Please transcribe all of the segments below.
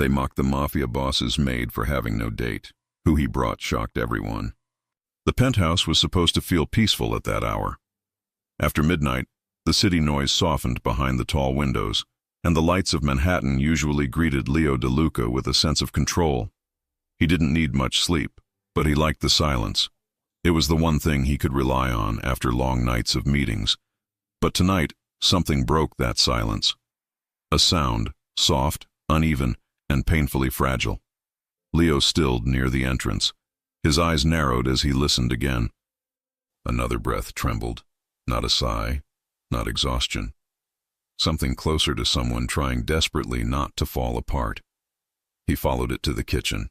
They mocked the Mafia boss's maid for having no date. Who he brought shocked everyone. The penthouse was supposed to feel peaceful at that hour. After midnight, the city noise softened behind the tall windows, and the lights of Manhattan usually greeted Leo DeLuca with a sense of control. He didn't need much sleep, but he liked the silence. It was the one thing he could rely on after long nights of meetings. But tonight, something broke that silence. A sound, soft, uneven, and painfully fragile. Leo stilled near the entrance. His eyes narrowed as he listened again. Another breath trembled. Not a sigh, not exhaustion. Something closer to someone trying desperately not to fall apart. He followed it to the kitchen.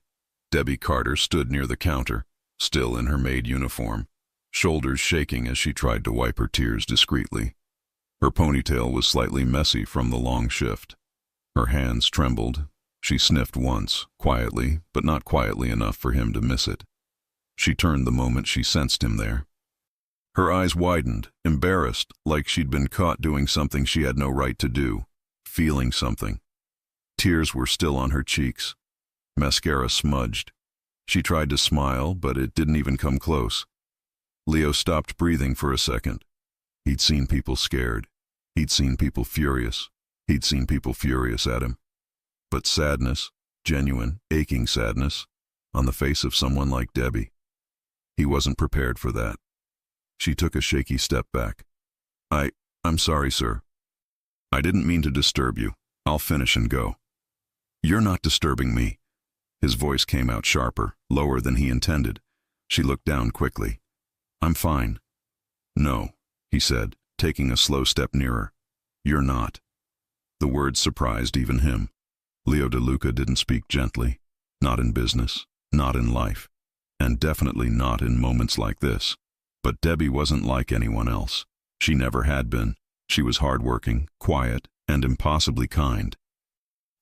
Debbie Carter stood near the counter, still in her maid uniform, shoulders shaking as she tried to wipe her tears discreetly. Her ponytail was slightly messy from the long shift. Her hands trembled. She sniffed once, quietly, but not quietly enough for him to miss it. She turned the moment she sensed him there. Her eyes widened, embarrassed, like she'd been caught doing something she had no right to do, feeling something. Tears were still on her cheeks. Mascara smudged. She tried to smile, but it didn't even come close. Leo stopped breathing for a second. He'd seen people scared. He'd seen people furious. He'd seen people furious at him. But sadness, genuine, aching sadness, on the face of someone like Debbie. He wasn't prepared for that. She took a shaky step back. I'm sorry, sir. I didn't mean to disturb you. I'll finish and go. You're not disturbing me. His voice came out sharper, lower than he intended. She looked down quickly. I'm fine. No, he said, taking a slow step nearer. You're not. The words surprised even him. Leo DeLuca didn't speak gently. Not in business, not in life, and definitely not in moments like this. But Debbie wasn't like anyone else. She never had been. She was hardworking, quiet, and impossibly kind.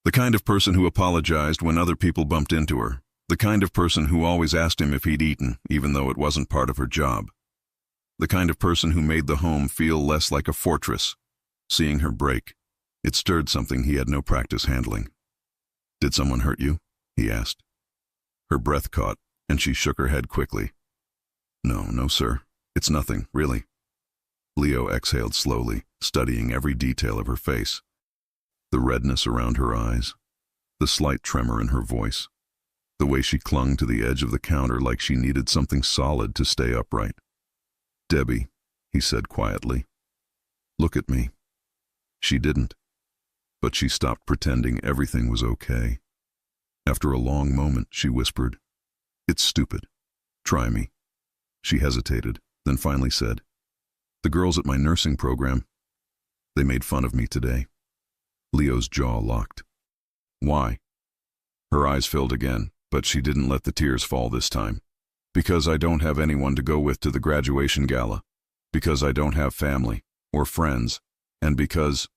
The kind of person who apologized when other people bumped into her. The kind of person who always asked him if he'd eaten, even though it wasn't part of her job. The kind of person who made the home feel less like a fortress. Seeing her break, it stirred something he had no practice handling. Did someone hurt you? He asked. Her breath caught, and she shook her head quickly. No, sir. It's nothing, really. Leo exhaled slowly, studying every detail of her face. The redness around her eyes, the slight tremor in her voice, the way she clung to the edge of the counter like she needed something solid to stay upright. Debbie, he said quietly, look at me. She didn't, but she stopped pretending everything was okay. After a long moment, she whispered, It's stupid. Try me. She hesitated, then finally said, The girls at my nursing program, they made fun of me today. Leo's jaw locked. Why? Her eyes filled again, but she didn't let the tears fall this time. Because I don't have anyone to go with to the graduation gala. Because I don't have family, or friends, and because...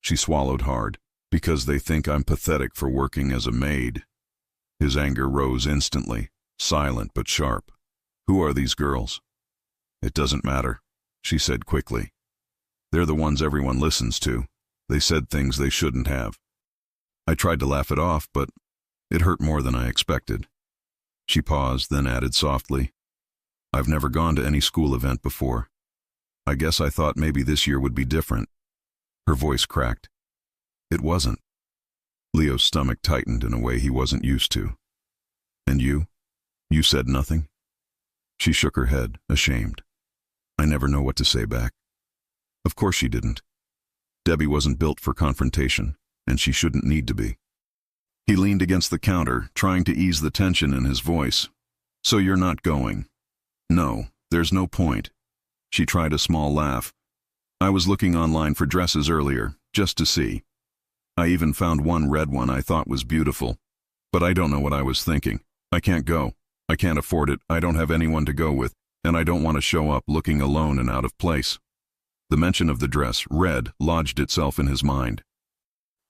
She swallowed hard. Because they think I'm pathetic for working as a maid. His anger rose instantly, silent but sharp. Who are these girls? It doesn't matter, she said quickly. They're the ones everyone listens to. They said things they shouldn't have. I tried to laugh it off, but it hurt more than I expected. She paused, then added softly, I've never gone to any school event before. I guess I thought maybe this year would be different. Her voice cracked. It wasn't. Leo's stomach tightened in a way he wasn't used to. And you? You said nothing? She shook her head, ashamed. I never know what to say back. Of course she didn't. Debbie wasn't built for confrontation, and she shouldn't need to be. He leaned against the counter, trying to ease the tension in his voice. So you're not going? No, there's no point. She tried a small laugh. I was looking online for dresses earlier, just to see. I even found one red one I thought was beautiful. But I don't know what I was thinking. I can't go. I can't afford it. I don't have anyone to go with, and I don't want to show up looking alone and out of place. The mention of the dress, red, lodged itself in his mind.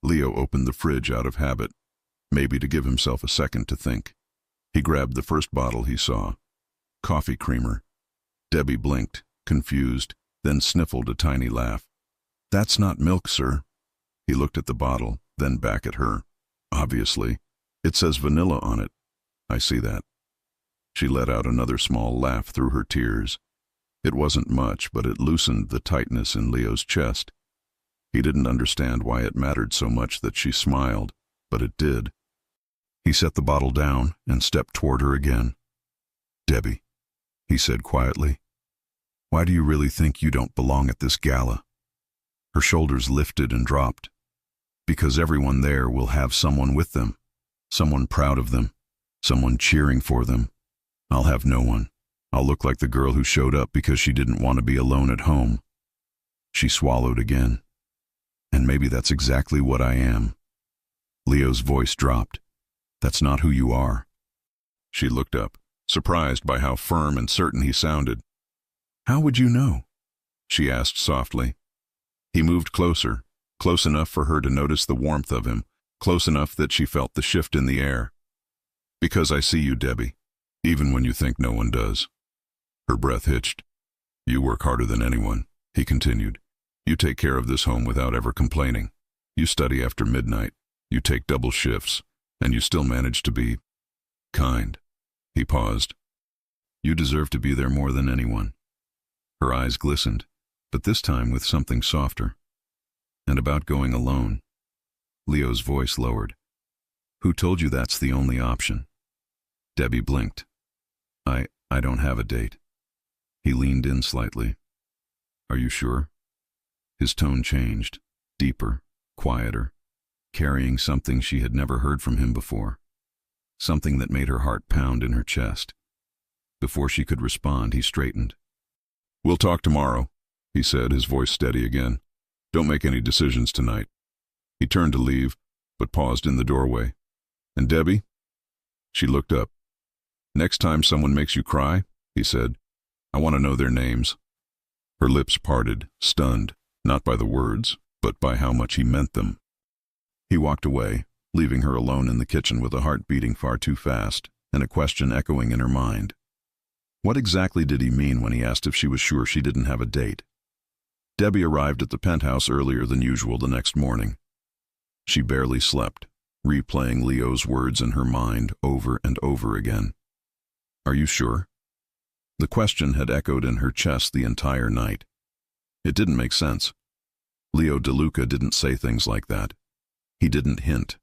Leo opened the fridge out of habit, maybe to give himself a second to think. He grabbed the first bottle he saw. Coffee creamer. Debbie blinked, confused, then sniffled a tiny laugh. That's not milk, sir. He looked at the bottle, then back at her. Obviously. It says vanilla on it. I see that. She let out another small laugh through her tears. It wasn't much, but it loosened the tightness in Leo's chest. He didn't understand why it mattered so much that she smiled, but it did. He set the bottle down and stepped toward her again. "Debbie," he said quietly, "why do you really think you don't belong at this gala?" Her shoulders lifted and dropped. "Because everyone there will have someone with them, someone proud of them, someone cheering for them. I'll have no one. I'll look like the girl who showed up because she didn't want to be alone at home." She swallowed again. "And maybe that's exactly what I am." Leo's voice dropped. "That's not who you are." She looked up, surprised by how firm and certain he sounded. "How would you know?" she asked softly. He moved closer, close enough for her to notice the warmth of him, close enough that she felt the shift in the air. "Because I see you, Debbie, even when you think no one does." Her breath hitched. "You work harder than anyone," he continued. "You take care of this home without ever complaining. You study after midnight. You take double shifts, and you still manage to be kind." He paused. "You deserve to be there more than anyone." Her eyes glistened, but this time with something softer. "And about going alone?" Leo's voice lowered. "Who told you that's the only option?" Debbie blinked. I don't have a date." He leaned in slightly. "Are you sure?" His tone changed, deeper, quieter, carrying something she had never heard from him before, something that made her heart pound in her chest. Before she could respond, he straightened. "We'll talk tomorrow," he said, his voice steady again. "Don't make any decisions tonight." He turned to leave, but paused in the doorway. "And Debbie?" She looked up. "Next time someone makes you cry," he said, "I want to know their names." Her lips parted, stunned, not by the words, but by how much he meant them. He walked away, leaving her alone in the kitchen with a heart beating far too fast and a question echoing in her mind. What exactly did he mean when he asked if she was sure she didn't have a date? Debbie arrived at the penthouse earlier than usual the next morning. She barely slept, replaying Leo's words in her mind over and over again. "Are you sure?" The question had echoed in her chest the entire night. It didn't make sense. Leo DeLuca didn't say things like that. He didn't hint.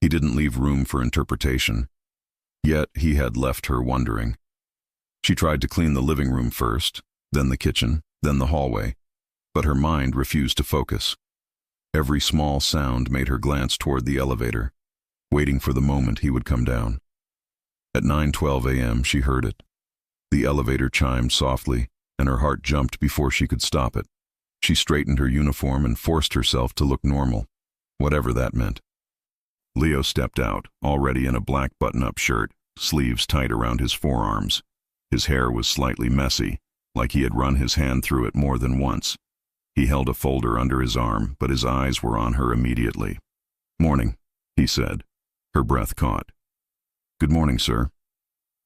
He didn't leave room for interpretation. Yet he had left her wondering. She tried to clean the living room first, then the kitchen, then the hallway, but her mind refused to focus. Every small sound made her glance toward the elevator, waiting for the moment he would come down. At 9:12 a.m. she heard it. The elevator chimed softly, and her heart jumped before she could stop it. She straightened her uniform and forced herself to look normal, whatever that meant. Leo stepped out, already in a black button-up shirt, sleeves tight around his forearms. His hair was slightly messy, like he had run his hand through it more than once. He held a folder under his arm, but his eyes were on her immediately. "Morning," he said. Her breath caught. "Good morning, sir."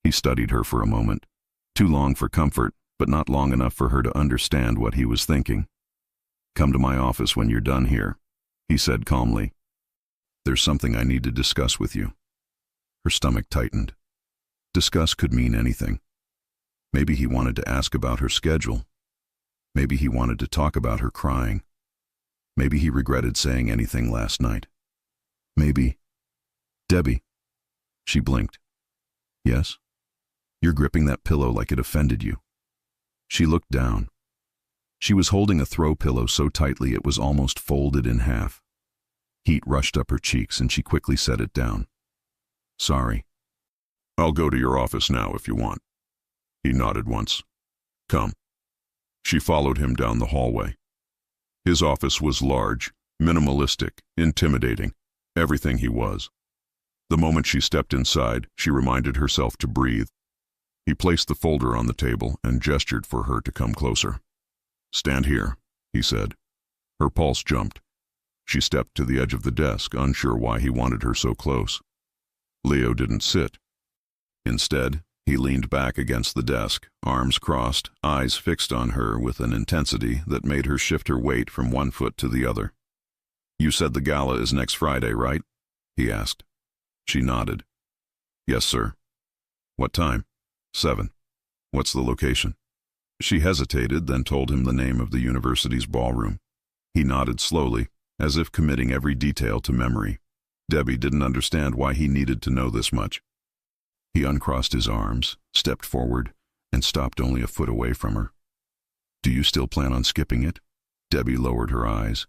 He studied her for a moment. Too long for comfort, but not long enough for her to understand what he was thinking. "Come to my office when you're done here," he said calmly. "There's something I need to discuss with you." Her stomach tightened. Discuss could mean anything. Maybe he wanted to ask about her schedule. Maybe he wanted to talk about her crying. Maybe he regretted saying anything last night. Maybe... "Debbie." She blinked. "Yes?" "You're gripping that pillow like it offended you." She looked down. She was holding a throw pillow so tightly it was almost folded in half. Heat rushed up her cheeks and she quickly set it down. "Sorry." "I'll go to your office now if you want." He nodded once. "Come." She followed him down the hallway. His office was large, minimalistic, intimidating, everything he was. The moment she stepped inside, she reminded herself to breathe. He placed the folder on the table and gestured for her to come closer. "Stand here," he said. Her pulse jumped. She stepped to the edge of the desk, unsure why he wanted her so close. Leo didn't sit. Instead, he leaned back against the desk, arms crossed, eyes fixed on her with an intensity that made her shift her weight from one foot to the other. "You said the gala is next Friday, right?" he asked. She nodded. Yes, sir. What time? 7. What's the location? She hesitated, then told him the name of the university's ballroom. He nodded slowly, as if committing every detail to memory. Debbie didn't understand why he needed to know this much. He uncrossed his arms, stepped forward, and stopped only a foot away from her. Do you still plan on skipping it? Debbie lowered her eyes.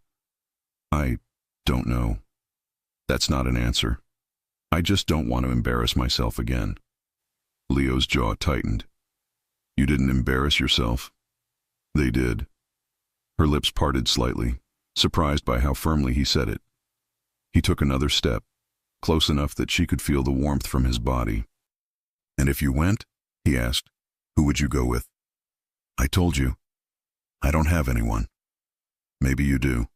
I don't know. That's not an answer. I just don't want to embarrass myself again. Leo's jaw tightened. You didn't embarrass yourself? They did. Her lips parted slightly, surprised by how firmly he said it. He took another step, close enough that she could feel the warmth from his body. And if you went, he asked, who would you go with? I told you. I don't have anyone. Maybe you do.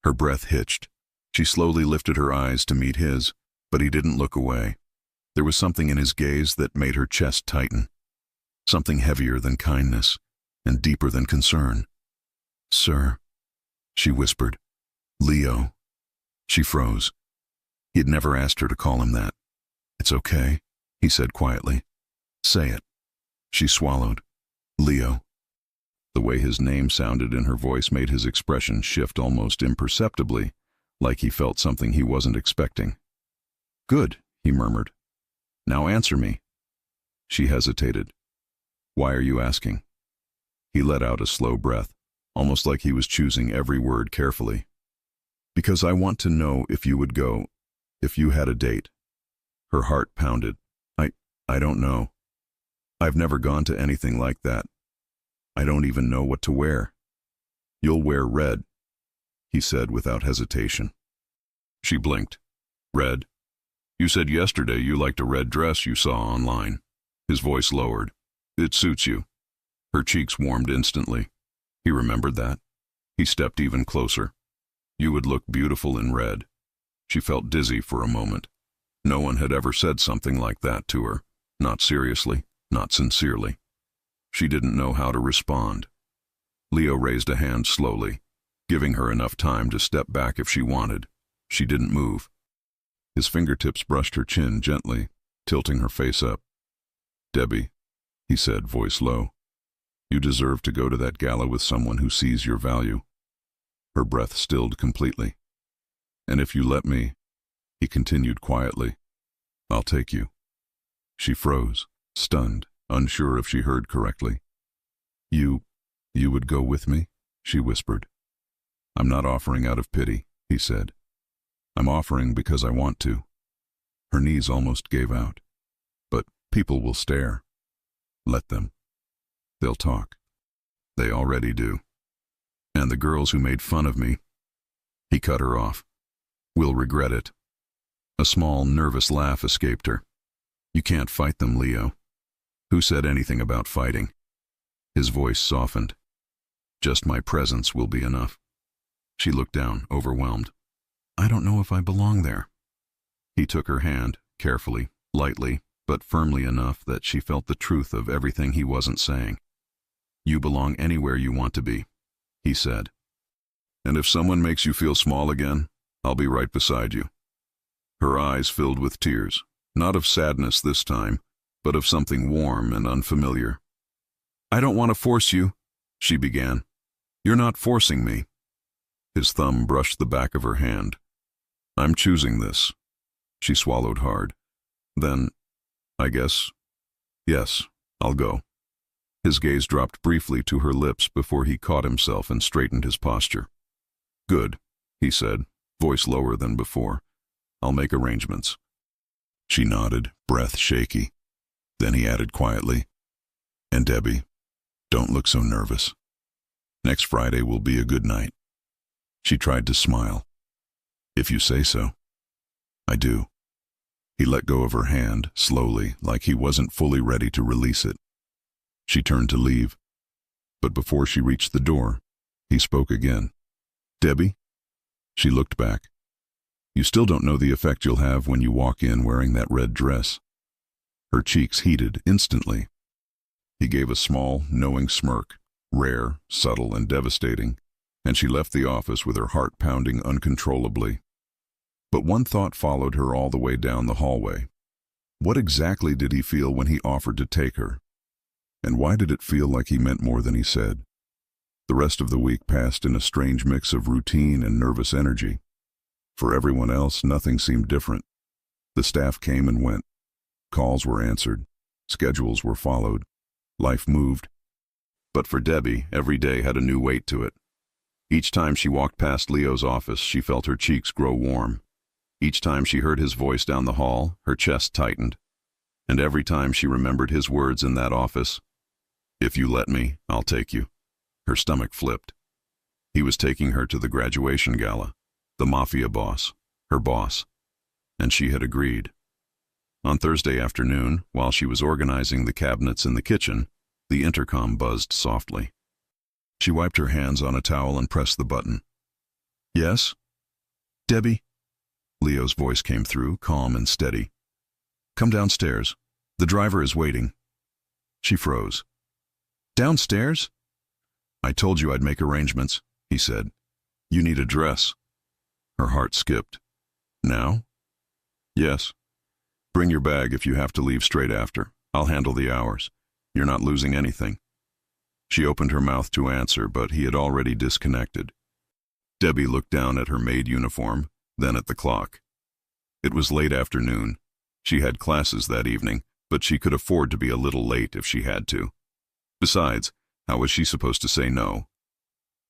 Her breath hitched. She slowly lifted her eyes to meet his, but he didn't look away. There was something in his gaze that made her chest tighten. Something heavier than kindness and deeper than concern. Sir, she whispered. Leo. She froze. He had never asked her to call him that. It's okay, he said quietly. Say it. She swallowed. Leo. The way his name sounded in her voice made his expression shift almost imperceptibly, like he felt something he wasn't expecting. Good, he murmured. Now answer me. She hesitated. Why are you asking? He let out a slow breath, almost like he was choosing every word carefully. Because I want to know if you would go, if you had a date. Her heart pounded. I don't know. I've never gone to anything like that. I don't even know what to wear. You'll wear red, he said without hesitation. She blinked. Red? You said yesterday you liked a red dress you saw online. His voice lowered. It suits you. Her cheeks warmed instantly. He remembered that. He stepped even closer. You would look beautiful in red. She felt dizzy for a moment. No one had ever said something like that to her. Not seriously, not sincerely. She didn't know how to respond. Leo raised a hand slowly, giving her enough time to step back if she wanted. She didn't move. His fingertips brushed her chin gently, tilting her face up. Debbie, he said, voice low, you deserve to go to that gala with someone who sees your value. Her breath stilled completely. And if you let me, he continued quietly, I'll take you. She froze, stunned, unsure if she heard correctly. You would go with me? She whispered. I'm not offering out of pity, he said. I'm offering because I want to. Her knees almost gave out. But people will stare. Let them. They'll talk. They already do. And the girls who made fun of me. He cut her off. Will regret it. A small, nervous laugh escaped her. You can't fight them, Leo. Who said anything about fighting? His voice softened. Just my presence will be enough. She looked down, overwhelmed. I don't know if I belong there. He took her hand, carefully, lightly, but firmly enough that she felt the truth of everything he wasn't saying. You belong anywhere you want to be, he said. And if someone makes you feel small again, I'll be right beside you. Her eyes filled with tears, not of sadness this time, but of something warm and unfamiliar. I don't want to force you, she began. You're not forcing me. His thumb brushed the back of her hand. I'm choosing this. She swallowed hard. Then, I guess, yes, I'll go. His gaze dropped briefly to her lips before he caught himself and straightened his posture. Good, he said, voice lower than before. I'll make arrangements. She nodded, breath shaky. Then he added quietly, and Debbie, don't look so nervous. Next Friday will be a good night. She tried to smile. If you say so. I do. He let go of her hand, slowly, like he wasn't fully ready to release it. She turned to leave. But before she reached the door, he spoke again. Debbie? She looked back. You still don't know the effect you'll have when you walk in wearing that red dress. Her cheeks heated instantly. He gave a small, knowing smirk, rare, subtle, and devastating, and she left the office with her heart pounding uncontrollably. But one thought followed her all the way down the hallway. What exactly did he feel when he offered to take her? And why did it feel like he meant more than he said? The rest of the week passed in a strange mix of routine and nervous energy. For everyone else, nothing seemed different. The staff came and went. Calls were answered. Schedules were followed. Life moved. But for Debbie, every day had a new weight to it. Each time she walked past Leo's office, she felt her cheeks grow warm. Each time she heard his voice down the hall, her chest tightened. And every time she remembered his words in that office, "If you let me, I'll take you," her stomach flipped. He was taking her to the graduation gala, the Mafia boss, her boss, and she had agreed. On Thursday afternoon, while she was organizing the cabinets in the kitchen, the intercom buzzed softly. She wiped her hands on a towel and pressed the button. "Yes? Debbie?" Leo's voice came through, calm and steady. "Come downstairs. The driver is waiting." She froze. "Downstairs?" "I told you I'd make arrangements," he said. "You need a dress." Her heart skipped. "Now?" "Yes. Bring your bag if you have to leave straight after. I'll handle the hours. You're not losing anything." She opened her mouth to answer, but he had already disconnected. Debbie looked down at her maid uniform, then at the clock. It was late afternoon. She had classes that evening, but she could afford to be a little late if she had to. Besides, how was she supposed to say no?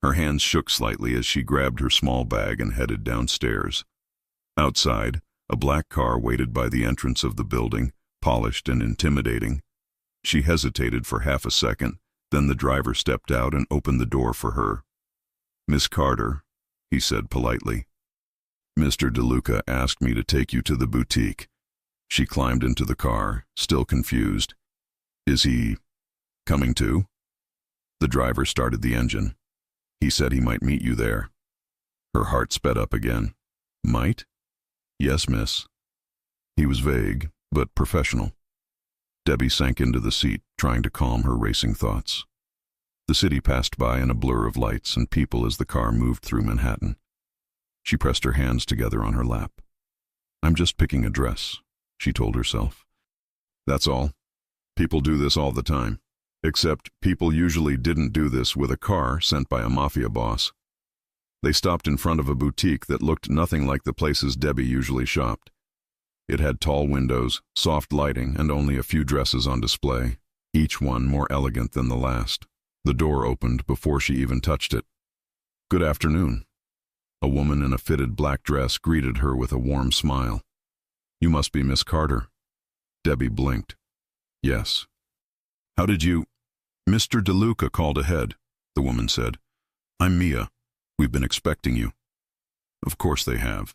Her hands shook slightly as she grabbed her small bag and headed downstairs. Outside, a black car waited by the entrance of the building, polished and intimidating. She hesitated for half a second, then the driver stepped out and opened the door for her. "Miss Carter," he said politely. "Mr. DeLuca asked me to take you to the boutique." She climbed into the car, still confused. "Is he coming too?" The driver started the engine. "He said he might meet you there." Her heart sped up again. "Might?" "Yes, miss." He was vague, but professional. Debbie sank into the seat, trying to calm her racing thoughts. The city passed by in a blur of lights and people as the car moved through Manhattan. She pressed her hands together on her lap. "I'm just picking a dress," she told herself. "That's all. People do this all the time. Except people usually didn't do this with a car sent by a mafia boss." They stopped in front of a boutique that looked nothing like the places Debbie usually shopped. It had tall windows, soft lighting, and only a few dresses on display, each one more elegant than the last. The door opened before she even touched it. "Good afternoon." A woman in a fitted black dress greeted her with a warm smile. "You must be Miss Carter." Debbie blinked. "Yes." "How did you—" "Mr. DeLuca called ahead," the woman said. "I'm Mia. We've been expecting you." Of course they have.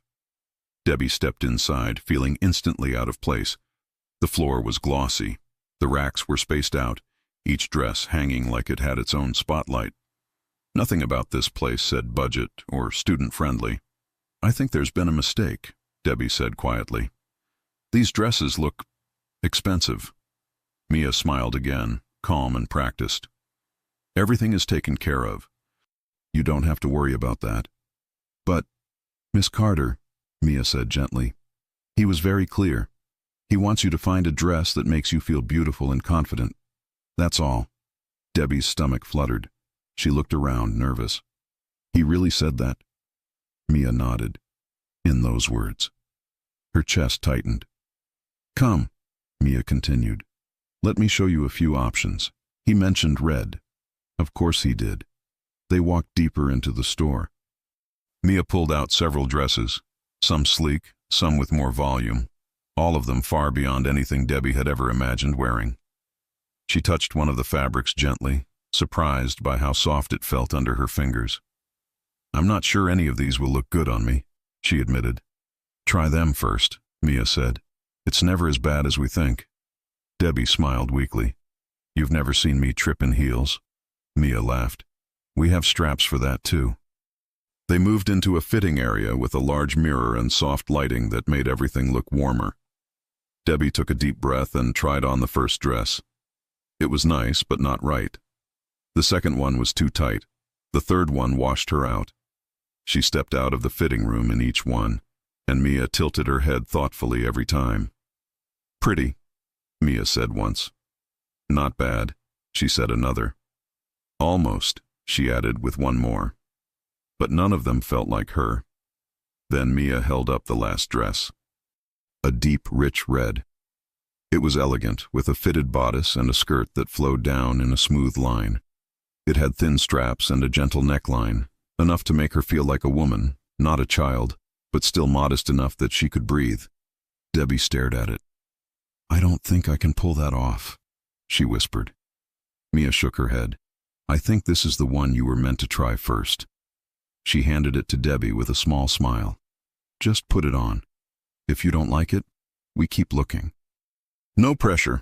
Debbie stepped inside, feeling instantly out of place. The floor was glossy. The racks were spaced out, each dress hanging like it had its own spotlight. Nothing about this place said budget or student-friendly. "I think there's been a mistake," Debbie said quietly. "These dresses look expensive." Mia smiled again, calm and practiced. "Everything is taken care of. You don't have to worry about that." "But, Miss Carter," Mia said gently, "he was very clear. He wants you to find a dress that makes you feel beautiful and confident. That's all." Debbie's stomach fluttered. She looked around, nervous. "He really said that?" Mia nodded. "In those words." Her chest tightened. "Come," Mia continued. "Let me show you a few options. He mentioned red." Of course he did. They walked deeper into the store. Mia pulled out several dresses, some sleek, some with more volume, all of them far beyond anything Debbie had ever imagined wearing. She touched one of the fabrics gently, surprised by how soft it felt under her fingers. "I'm not sure any of these will look good on me," she admitted. "Try them first," Mia said. "It's never as bad as we think." Debbie smiled weakly. "You've never seen me trip in heels?" Mia laughed. "We have straps for that too." They moved into a fitting area with a large mirror and soft lighting that made everything look warmer. Debbie took a deep breath and tried on the first dress. It was nice, but not right. The second one was too tight. The third one washed her out. She stepped out of the fitting room in each one, and Mia tilted her head thoughtfully every time. Pretty, Mia said once. Not bad, she said another. Almost, she added with one more. But none of them felt like her. Then Mia held up the last dress. A deep, rich red. It was elegant, with a fitted bodice and a skirt that flowed down in a smooth line. It had thin straps and a gentle neckline, enough to make her feel like a woman, not a child, but still modest enough that she could breathe. Debbie stared at it. I don't think I can pull that off, she whispered. Mia shook her head. I think this is the one you were meant to try first. She handed it to Debbie with a small smile. Just put it on. If you don't like it, we keep looking. No pressure.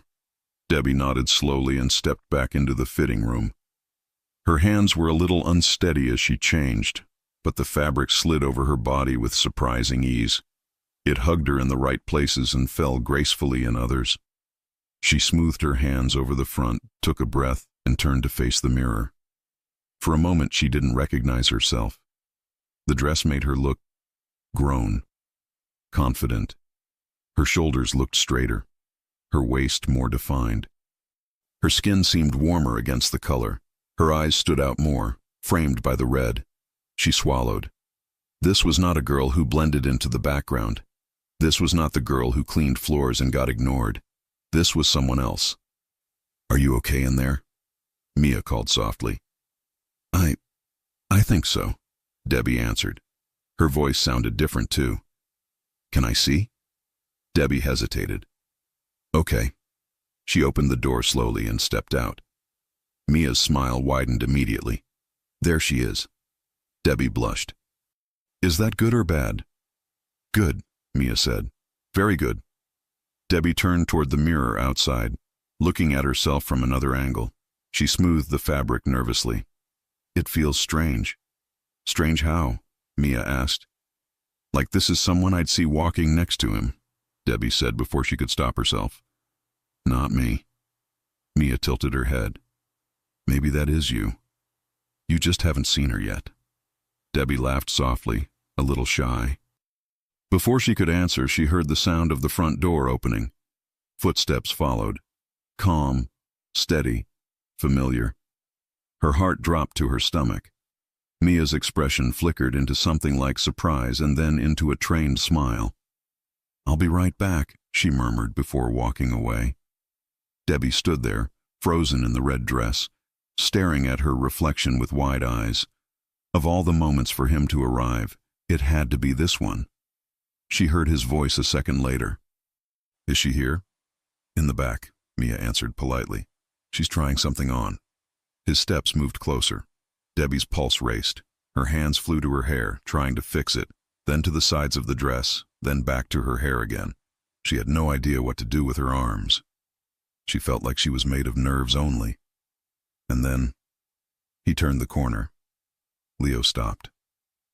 Debbie nodded slowly and stepped back into the fitting room. Her hands were a little unsteady as she changed, but the fabric slid over her body with surprising ease. It hugged her in the right places and fell gracefully in others. She smoothed her hands over the front, took a breath, and turned to face the mirror. For a moment she didn't recognize herself. The dress made her look grown, confident. Her shoulders looked straighter, her waist more defined. Her skin seemed warmer against the color. Her eyes stood out more, framed by the red. She swallowed. This was not a girl who blended into the background. This was not the girl who cleaned floors and got ignored. This was someone else. Are you okay in there? Mia called softly. I think so, Debbie answered. Her voice sounded different too. Can I see? Debbie hesitated. Okay. She opened the door slowly and stepped out. Mia's smile widened immediately. There she is. Debbie blushed. Is that good or bad? Good, Mia said. Very good. Debbie turned toward the mirror outside, looking at herself from another angle. She smoothed the fabric nervously. It feels strange. Strange how? Mia asked. Like this is someone I'd see walking next to him, Debbie said before she could stop herself. Not me. Mia tilted her head. Maybe that is you. You just haven't seen her yet. Debbie laughed softly, a little shy. Before she could answer, she heard the sound of the front door opening. Footsteps followed. Calm, steady, familiar. Her heart dropped to her stomach. Mia's expression flickered into something like surprise and then into a trained smile. I'll be right back, she murmured before walking away. Debbie stood there, frozen in the red dress, staring at her reflection with wide eyes. Of all the moments for him to arrive, it had to be this one. She heard his voice a second later. Is she here? In the back, Mia answered politely. She's trying something on. His steps moved closer. Debbie's pulse raced. Her hands flew to her hair, trying to fix it, then to the sides of the dress, then back to her hair again. She had no idea what to do with her arms. She felt like she was made of nerves only. And then, he turned the corner. Leo stopped.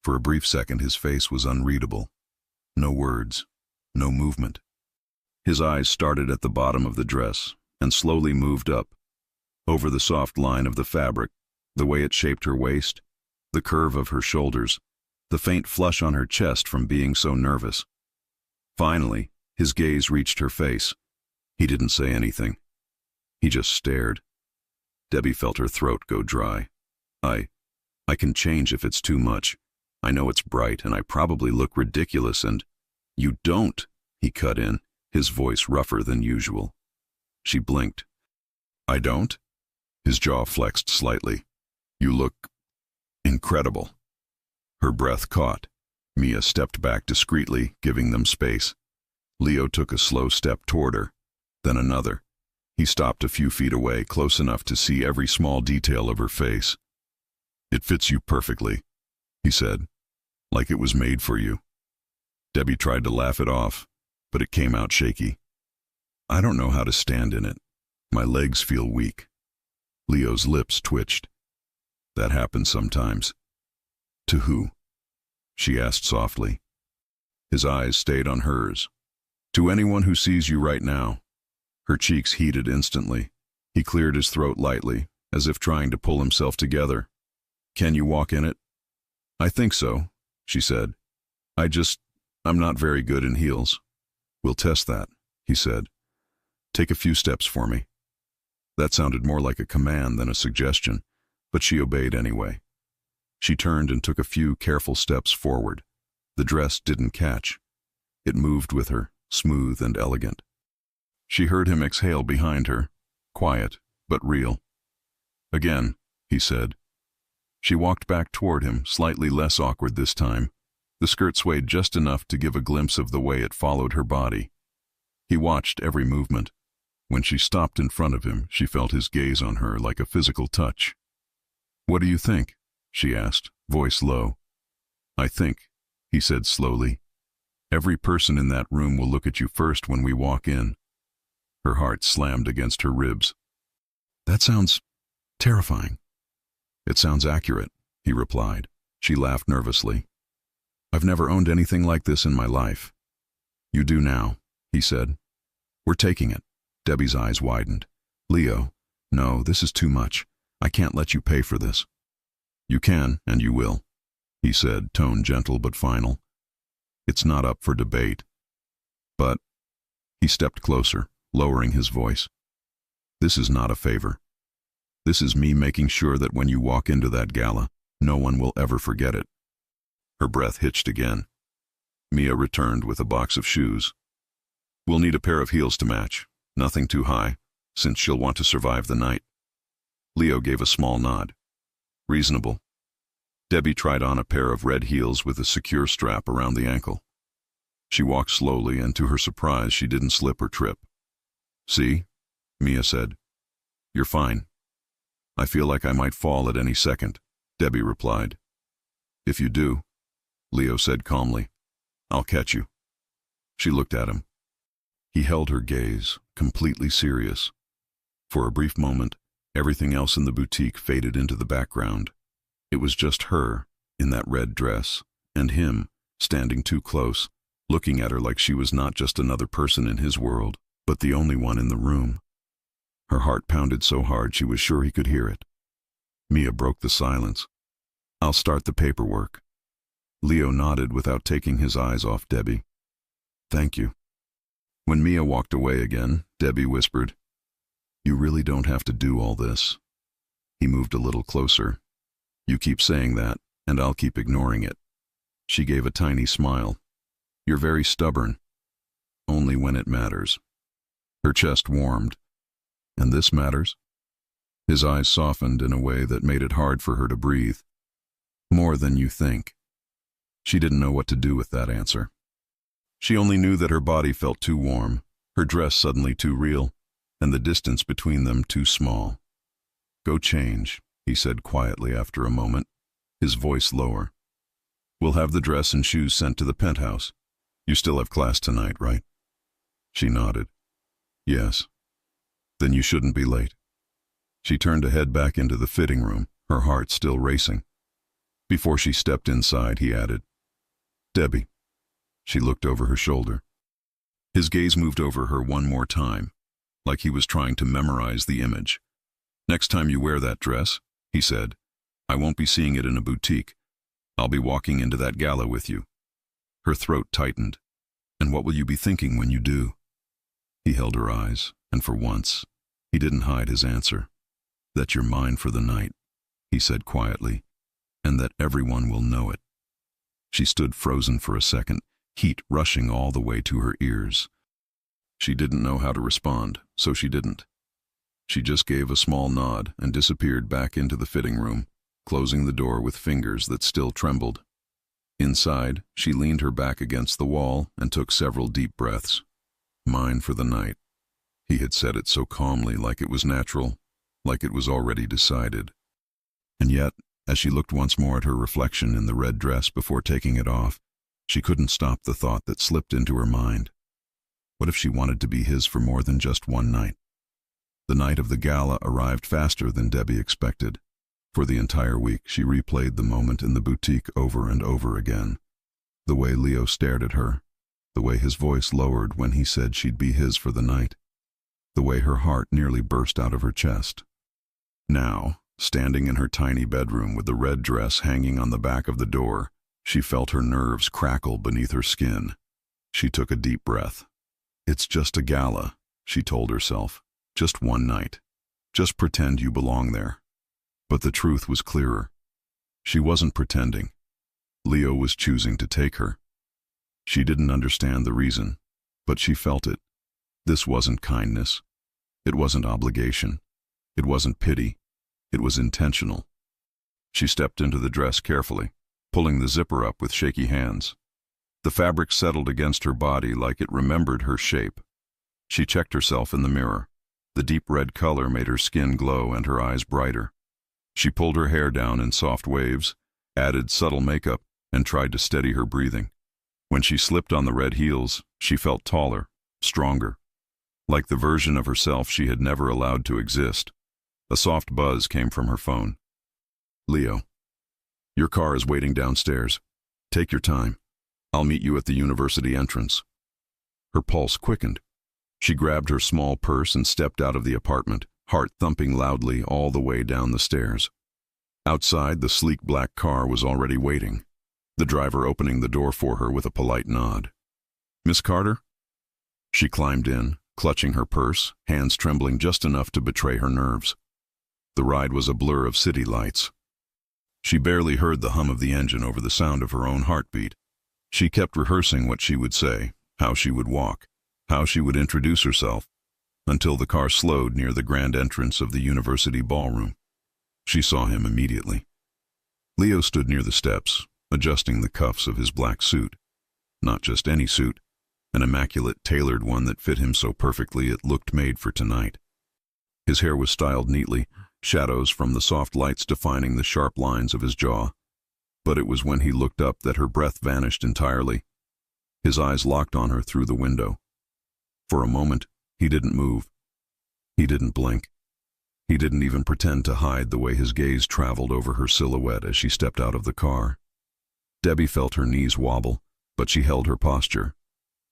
For a brief second his face was unreadable. No words, no movement. His eyes started at the bottom of the dress and slowly moved up, over the soft line of the fabric, the way it shaped her waist, the curve of her shoulders, the faint flush on her chest from being so nervous. Finally, his gaze reached her face. He didn't say anything. He just stared. Debbie felt her throat go dry. I can change if it's too much. I know it's bright and I probably look ridiculous and— You don't, he cut in, his voice rougher than usual. She blinked. I don't? His jaw flexed slightly. You look incredible. Her breath caught. Mia stepped back discreetly, giving them space. Leo took a slow step toward her, then another. He stopped a few feet away, close enough to see every small detail of her face. It fits you perfectly, he said, like it was made for you. Debbie tried to laugh it off, but it came out shaky. I don't know how to stand in it. My legs feel weak. Leo's lips twitched. That happens sometimes. To who? She asked softly. His eyes stayed on hers. To anyone who sees you right now. Her cheeks heated instantly. He cleared his throat lightly, as if trying to pull himself together. Can you walk in it? I think so, she said. I'm not very good in heels. We'll test that, he said. Take a few steps for me. That sounded more like a command than a suggestion, but she obeyed anyway. She turned and took a few careful steps forward. The dress didn't catch. It moved with her, smooth and elegant. She heard him exhale behind her, quiet but real. Again, he said. She walked back toward him, slightly less awkward this time. The skirt swayed just enough to give a glimpse of the way it followed her body. He watched every movement. When she stopped in front of him, she felt his gaze on her like a physical touch. "What do you think?" she asked, voice low. "I think," he said slowly, "every person in that room will look at you first when we walk in." Her heart slammed against her ribs. "That sounds terrifying." "It sounds accurate," he replied. She laughed nervously. "I've never owned anything like this in my life." "You do now," he said. "We're taking it." Debbie's eyes widened. "Leo, no, this is too much. I can't let you pay for this." "You can, and you will," he said, tone gentle but final. "It's not up for debate." "But," he stepped closer, lowering his voice, "this is not a favor. This is me making sure that when you walk into that gala, no one will ever forget it." Her breath hitched again. Mia returned with a box of shoes. "We'll need a pair of heels to match. Nothing too high, since she'll want to survive the night." Leo gave a small nod. "Reasonable." Debbie tried on a pair of red heels with a secure strap around the ankle. She walked slowly, and to her surprise, she didn't slip or trip. "See?" Mia said. "You're fine." "I feel like I might fall at any second," Debbie replied. "If you do," Leo said calmly, "I'll catch you." She looked at him. He held her gaze, completely serious. For a brief moment, everything else in the boutique faded into the background. It was just her, in that red dress, and him, standing too close, looking at her like she was not just another person in his world, but the only one in the room. Her heart pounded so hard she was sure he could hear it. Mia broke the silence. "I'll start the paperwork." Leo nodded without taking his eyes off Debbie. "Thank you." When Mia walked away again, Debbie whispered, "You really don't have to do all this." He moved a little closer. "You keep saying that, and I'll keep ignoring it." She gave a tiny smile. "You're very stubborn." "Only when it matters." Her chest warmed. "And this matters?" His eyes softened in a way that made it hard for her to breathe. "More than you think." She didn't know what to do with that answer. She only knew that her body felt too warm, her dress suddenly too real, and the distance between them too small. "Go change," he said quietly after a moment, his voice lower. "We'll have the dress and shoes sent to the penthouse. You still have class tonight, right?" She nodded. "Yes." "Then you shouldn't be late." She turned to head back into the fitting room, her heart still racing. Before she stepped inside, he added, "Debbie." She looked over her shoulder. His gaze moved over her one more time, like he was trying to memorize the image. "Next time you wear that dress," he said, "I won't be seeing it in a boutique. I'll be walking into that gala with you." Her throat tightened. "And what will you be thinking when you do?" He held her eyes, and for once, he didn't hide his answer. "That you're mine for the night," he said quietly, "and that everyone will know it." She stood frozen for a second, heat rushing all the way to her ears. She didn't know how to respond, so she didn't. She just gave a small nod and disappeared back into the fitting room, closing the door with fingers that still trembled. Inside, she leaned her back against the wall and took several deep breaths. "Mine for the night." He had said it so calmly, like it was natural, like it was already decided. And yet, as she looked once more at her reflection in the red dress before taking it off, she couldn't stop the thought that slipped into her mind. What if she wanted to be his for more than just one night? The night of the gala arrived faster than Debbie expected. For the entire week, she replayed the moment in the boutique over and over again. The way Leo stared at her, the way his voice lowered when he said she'd be his for the night, the way her heart nearly burst out of her chest. Now, standing in her tiny bedroom with the red dress hanging on the back of the door, She felt her nerves crackle beneath her skin. She took a deep breath. "It's just a gala," she told herself. "Just one night. Just pretend you belong there." But the truth was clearer. She wasn't pretending. Leo was choosing to take her. She didn't understand the reason, but she felt it. This wasn't kindness. It wasn't obligation. It wasn't pity. It was intentional. She stepped into the dress carefully, pulling the zipper up with shaky hands. The fabric settled against her body like it remembered her shape. She checked herself in the mirror. The deep red color made her skin glow and her eyes brighter. She pulled her hair down in soft waves, added subtle makeup, and tried to steady her breathing. When she slipped on the red heels, she felt taller, stronger, like the version of herself she had never allowed to exist. A soft buzz came from her phone. "Leo, your car is waiting downstairs. Take your time. I'll meet you at the university entrance." Her pulse quickened. She grabbed her small purse and stepped out of the apartment, heart thumping loudly all the way down the stairs. Outside, the sleek black car was already waiting, the driver opening the door for her with a polite nod. "Miss Carter?" She climbed in, clutching her purse, hands trembling just enough to betray her nerves. The ride was a blur of city lights. She barely heard the hum of the engine over the sound of her own heartbeat. She kept rehearsing what she would say, how she would walk, how she would introduce herself, until the car slowed near the grand entrance of the university ballroom. She saw him immediately. Leo stood near the steps, adjusting the cuffs of his black suit. Not just any suit, an immaculate tailored one that fit him so perfectly it looked made for tonight. His hair was styled neatly, shadows from the soft lights defining the sharp lines of his jaw. But it was when he looked up that her breath vanished entirely. His eyes locked on her through the window. For a moment, he didn't move. He didn't blink. He didn't even pretend to hide the way his gaze traveled over her silhouette as she stepped out of the car. Debbie felt her knees wobble, but she held her posture.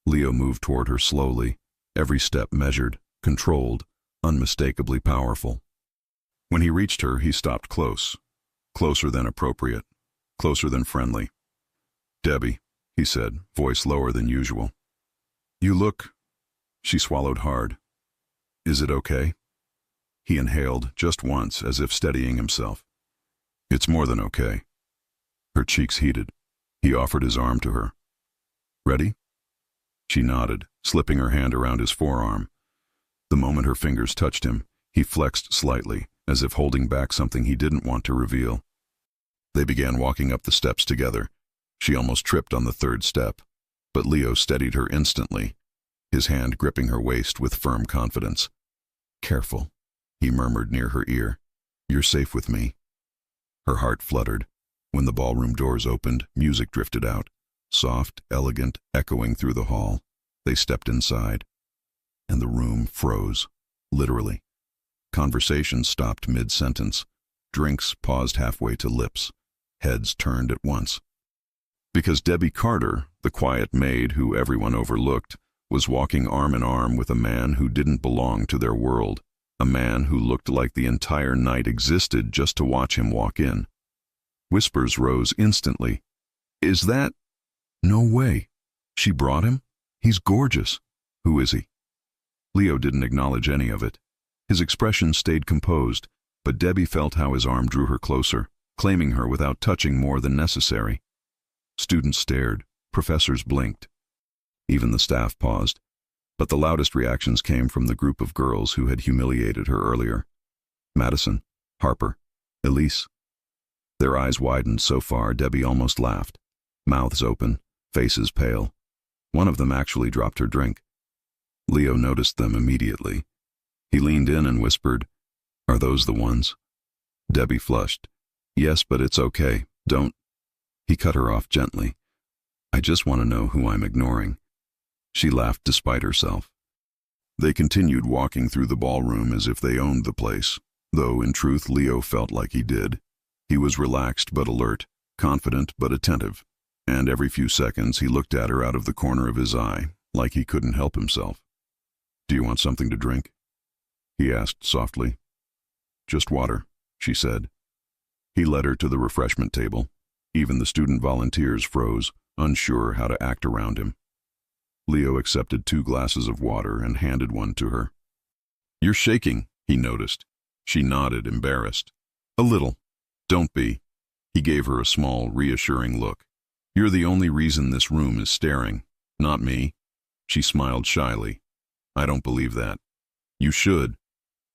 Leo moved toward her slowly, every step measured, controlled, unmistakably powerful. When he reached her, he stopped close, closer than appropriate, closer than friendly. "Debbie," he said, voice lower than usual. "You look—" She swallowed hard. "Is it okay?" He inhaled just once, as if steadying himself. "It's more than okay." Her cheeks heated. He offered his arm to her. "Ready?" She nodded, slipping her hand around his forearm. The moment her fingers touched him, he flexed slightly, as if holding back something he didn't want to reveal. They began walking up the steps together. She almost tripped on the third step, but Leo steadied her instantly, his hand gripping her waist with firm confidence. "Careful," he murmured near her ear. "You're safe with me." Her heart fluttered. When the ballroom doors opened, music drifted out, soft, elegant, echoing through the hall. They stepped inside, and the room froze, literally. Conversation stopped mid-sentence. Drinks paused halfway to lips. Heads turned at once. Because Debbie Carter, the quiet maid who everyone overlooked, was walking arm in arm with a man who didn't belong to their world, a man who looked like the entire night existed just to watch him walk in. Whispers rose instantly. "Is that—" "No way. She brought him? He's gorgeous. Who is he?" Leo didn't acknowledge any of it. His expression stayed composed, but Debbie felt how his arm drew her closer, claiming her without touching more than necessary. Students stared, professors blinked. Even the staff paused, but the loudest reactions came from the group of girls who had humiliated her earlier. Madison, Harper, Elise. Their eyes widened so far Debbie almost laughed, mouths open, faces pale. One of them actually dropped her drink. Leo noticed them immediately. He leaned in and whispered, "Are those the ones?" Debbie flushed. "Yes, but it's okay. Don't—" He cut her off gently. "I just want to know who I'm ignoring." She laughed despite herself. They continued walking through the ballroom as if they owned the place, though in truth Leo felt like he did. He was relaxed but alert, confident but attentive, and every few seconds he looked at her out of the corner of his eye, like he couldn't help himself. "Do you want something to drink?" he asked softly. "Just water," she said. He led her to the refreshment table. Even the student volunteers froze, unsure how to act around him. Leo accepted 2 glasses of water and handed one to her. "You're shaking," he noticed. She nodded, embarrassed. "A little. Don't be." He gave her a small, reassuring look. "You're the only reason this room is staring, not me." She smiled shyly. "I don't believe that." "You should."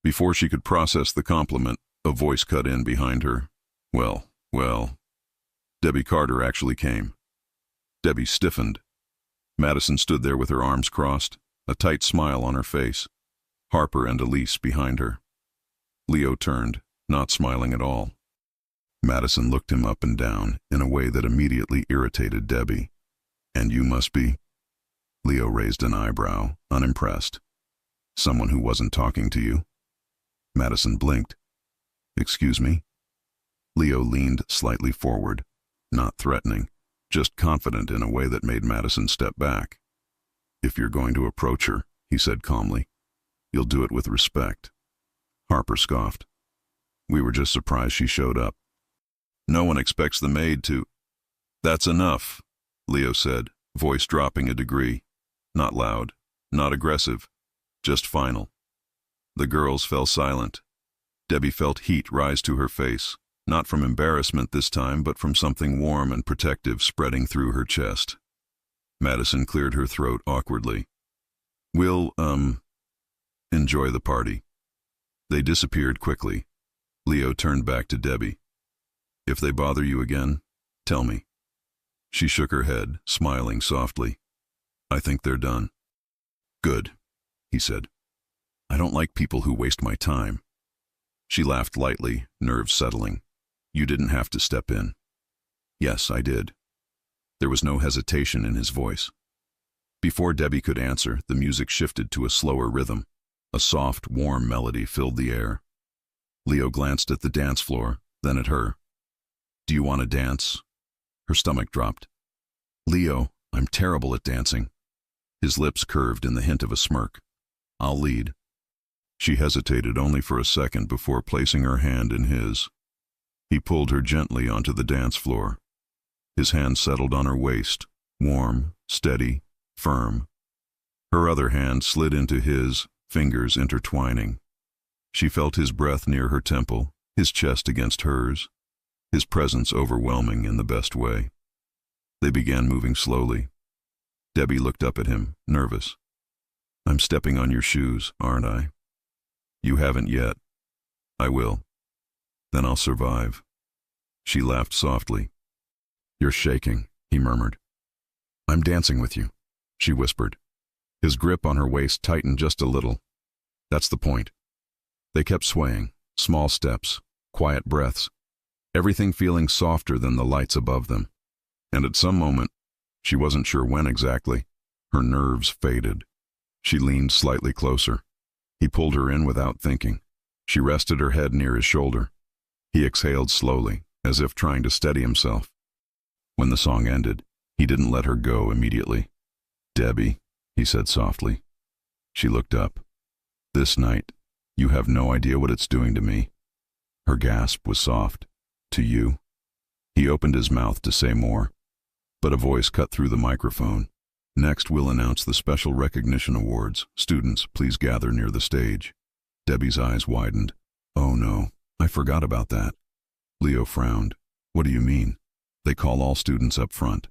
Before she could process the compliment, a voice cut in behind her. Well. Debbie Carter actually came. Debbie stiffened. Madison stood there with her arms crossed, a tight smile on her face. Harper and Elise behind her. Leo turned, not smiling at all. Madison looked him up and down in a way that immediately irritated Debbie. "And you must be?" Leo raised an eyebrow, unimpressed. "Someone who wasn't talking to you?" Madison blinked. "Excuse me?" Leo leaned slightly forward, not threatening, just confident in a way that made Madison step back. "If you're going to approach her," he said calmly, "you'll do it with respect." Harper scoffed. "We were just surprised she showed up." "No one expects the maid to—" "That's enough," Leo said, voice dropping a degree. Not loud, not aggressive, just final. The girls fell silent. Debbie felt heat rise to her face, not from embarrassment this time, but from something warm and protective spreading through her chest. Madison cleared her throat awkwardly. "We'll, enjoy the party." They disappeared quickly. Leo turned back to Debbie. "If they bother you again, tell me." She shook her head, smiling softly. "I think they're done." "Good," he said. "I don't like people who waste my time." She laughed lightly, nerves settling. "You didn't have to step in." "Yes, I did." There was no hesitation in his voice. Before Debbie could answer, the music shifted to a slower rhythm. A soft, warm melody filled the air. Leo glanced at the dance floor, then at her. "Do you want to dance?" Her stomach dropped. "Leo, I'm terrible at dancing." His lips curved in the hint of a smirk. "I'll lead." She hesitated only for a second before placing her hand in his. He pulled her gently onto the dance floor. His hand settled on her waist, warm, steady, firm. Her other hand slid into his, fingers intertwining. She felt his breath near her temple, his chest against hers, his presence overwhelming in the best way. They began moving slowly. Debbie looked up at him, nervous. "I'm stepping on your shoes, aren't I?" "You haven't yet." "I will. Then I'll survive." She laughed softly. "You're shaking," he murmured. "I'm dancing with you," she whispered. His grip on her waist tightened just a little. "That's the point." They kept swaying, small steps, quiet breaths, everything feeling softer than the lights above them. And at some moment, she wasn't sure when exactly, her nerves faded. She leaned slightly closer. He pulled her in without thinking. She rested her head near his shoulder. He exhaled slowly, as if trying to steady himself. When the song ended, he didn't let her go immediately. "Debbie," he said softly. She looked up. "This night, you have no idea what it's doing to me." Her gasp was soft. "To you?" He opened his mouth to say more, but a voice cut through the microphone. "Next, we'll announce the Special Recognition Awards. Students, please gather near the stage." Debbie's eyes widened. "Oh no, I forgot about that." Leo frowned. "What do you mean?" "They call all students up front."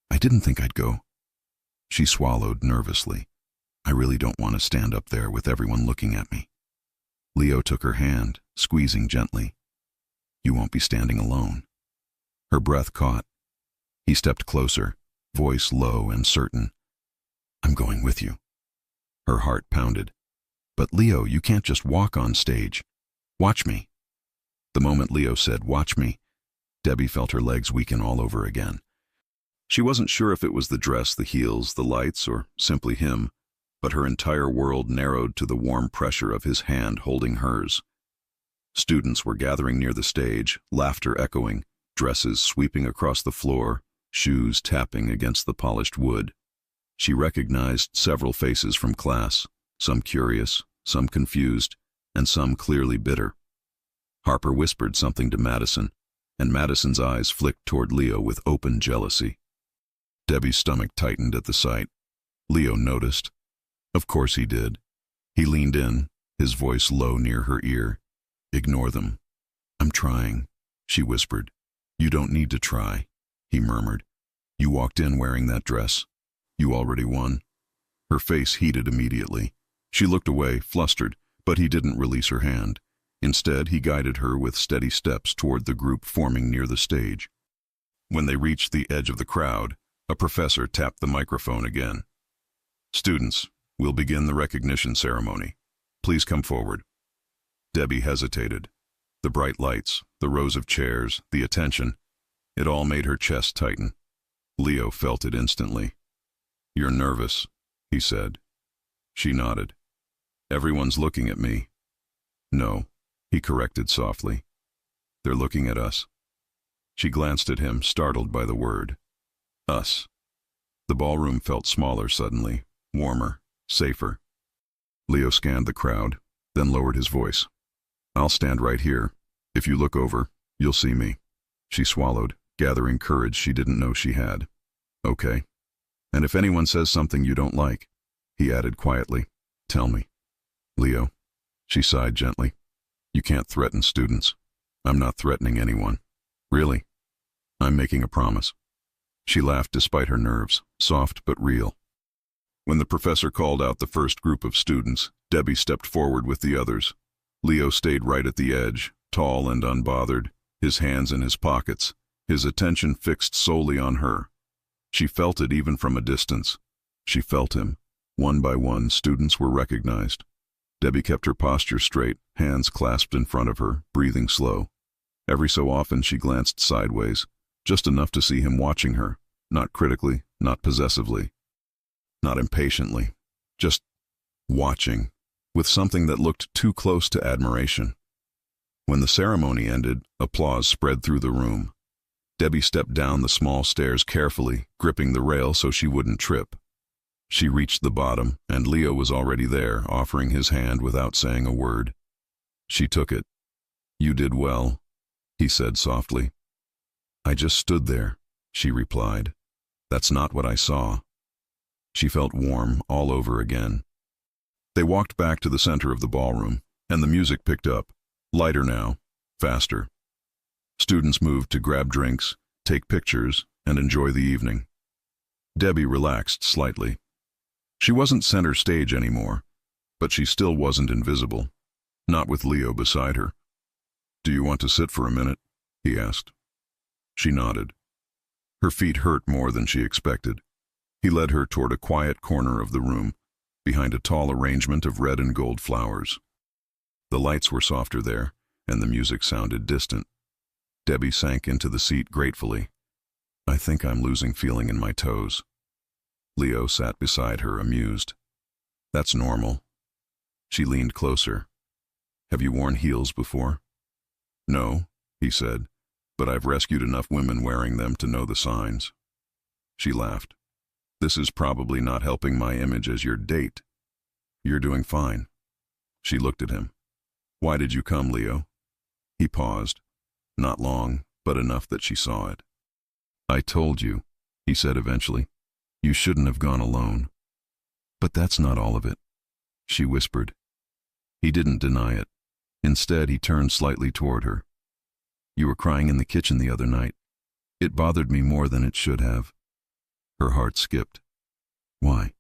"I didn't think I'd go." She swallowed nervously. "I really don't want to stand up there with everyone looking at me." Leo took her hand, squeezing gently. "You won't be standing alone." Her breath caught. He stepped closer, voice low and certain. "I'm going with you." Her heart pounded. "But Leo, you can't just walk on stage. Watch me." The moment Leo said, "Watch me," Debbie felt her legs weaken all over again. She wasn't sure if it was the dress, the heels, the lights, or simply him, but her entire world narrowed to the warm pressure of his hand holding hers. Students were gathering near the stage, laughter echoing, dresses sweeping across the floor, shoes tapping against the polished wood. She recognized several faces from class, some curious, some confused, and some clearly bitter. Harper whispered something to Madison, and Madison's eyes flicked toward Leo with open jealousy. Debbie's stomach tightened at the sight. Leo noticed. Of course he did. He leaned in, his voice low near her ear. "Ignore them." "I'm trying," she whispered. "You don't need to try," he murmured. "You walked in wearing that dress. You already won." Her face heated immediately. She looked away, flustered, but he didn't release her hand. Instead, he guided her with steady steps toward the group forming near the stage. When they reached the edge of the crowd, a professor tapped the microphone again. "Students, we'll begin the recognition ceremony. Please come forward." Debbie hesitated. The bright lights, the rows of chairs, the attention, it all made her chest tighten. Leo felt it instantly. "You're nervous," he said. She nodded. "Everyone's looking at me." "No," he corrected softly. "They're looking at us." She glanced at him, startled by the word. Us. The ballroom felt smaller suddenly, warmer, safer. Leo scanned the crowd, then lowered his voice. "I'll stand right here. If you look over, you'll see me." She swallowed, gathering courage she didn't know she had. "Okay. And if anyone says something you don't like," he added quietly, "tell me." "Leo," she sighed gently, "you can't threaten students." "I'm not threatening anyone." "Really? I'm making a promise." She laughed despite her nerves, soft but real. When the professor called out the first group of students, Debbie stepped forward with the others. Leo stayed right at the edge, tall and unbothered, his hands in his pockets, his attention fixed solely on her. She felt it even from a distance. She felt him. One by one, students were recognized. Debbie kept her posture straight, hands clasped in front of her, breathing slow. Every so often she glanced sideways, just enough to see him watching her, not critically, not possessively, not impatiently, just watching, with something that looked too close to admiration. When the ceremony ended, applause spread through the room. Debbie stepped down the small stairs carefully, gripping the rail so she wouldn't trip. She reached the bottom, and Leo was already there, offering his hand without saying a word. She took it. "You did well," he said softly. "I just stood there," she replied. "That's not what I saw." She felt warm all over again. They walked back to the center of the ballroom, and the music picked up, lighter now, faster. Students moved to grab drinks, take pictures, and enjoy the evening. Debbie relaxed slightly. She wasn't center stage anymore, but she still wasn't invisible, not with Leo beside her. "Do you want to sit for a minute?" he asked. She nodded. Her feet hurt more than she expected. He led her toward a quiet corner of the room, behind a tall arrangement of red and gold flowers. The lights were softer there, and the music sounded distant. Debbie sank into the seat gratefully. "I think I'm losing feeling in my toes." Leo sat beside her, amused. "That's normal." She leaned closer. "Have you worn heels before?" "No," he said, "but I've rescued enough women wearing them to know the signs." She laughed. "This is probably not helping my image as your date." "You're doing fine." She looked at him. "Why did you come, Leo?" He paused. Not long, but enough that she saw it. "I told you," he said eventually. "You shouldn't have gone alone." "But that's not all of it," she whispered. He didn't deny it. Instead, he turned slightly toward her. "You were crying in the kitchen the other night. It bothered me more than it should have." Her heart skipped. "Why?"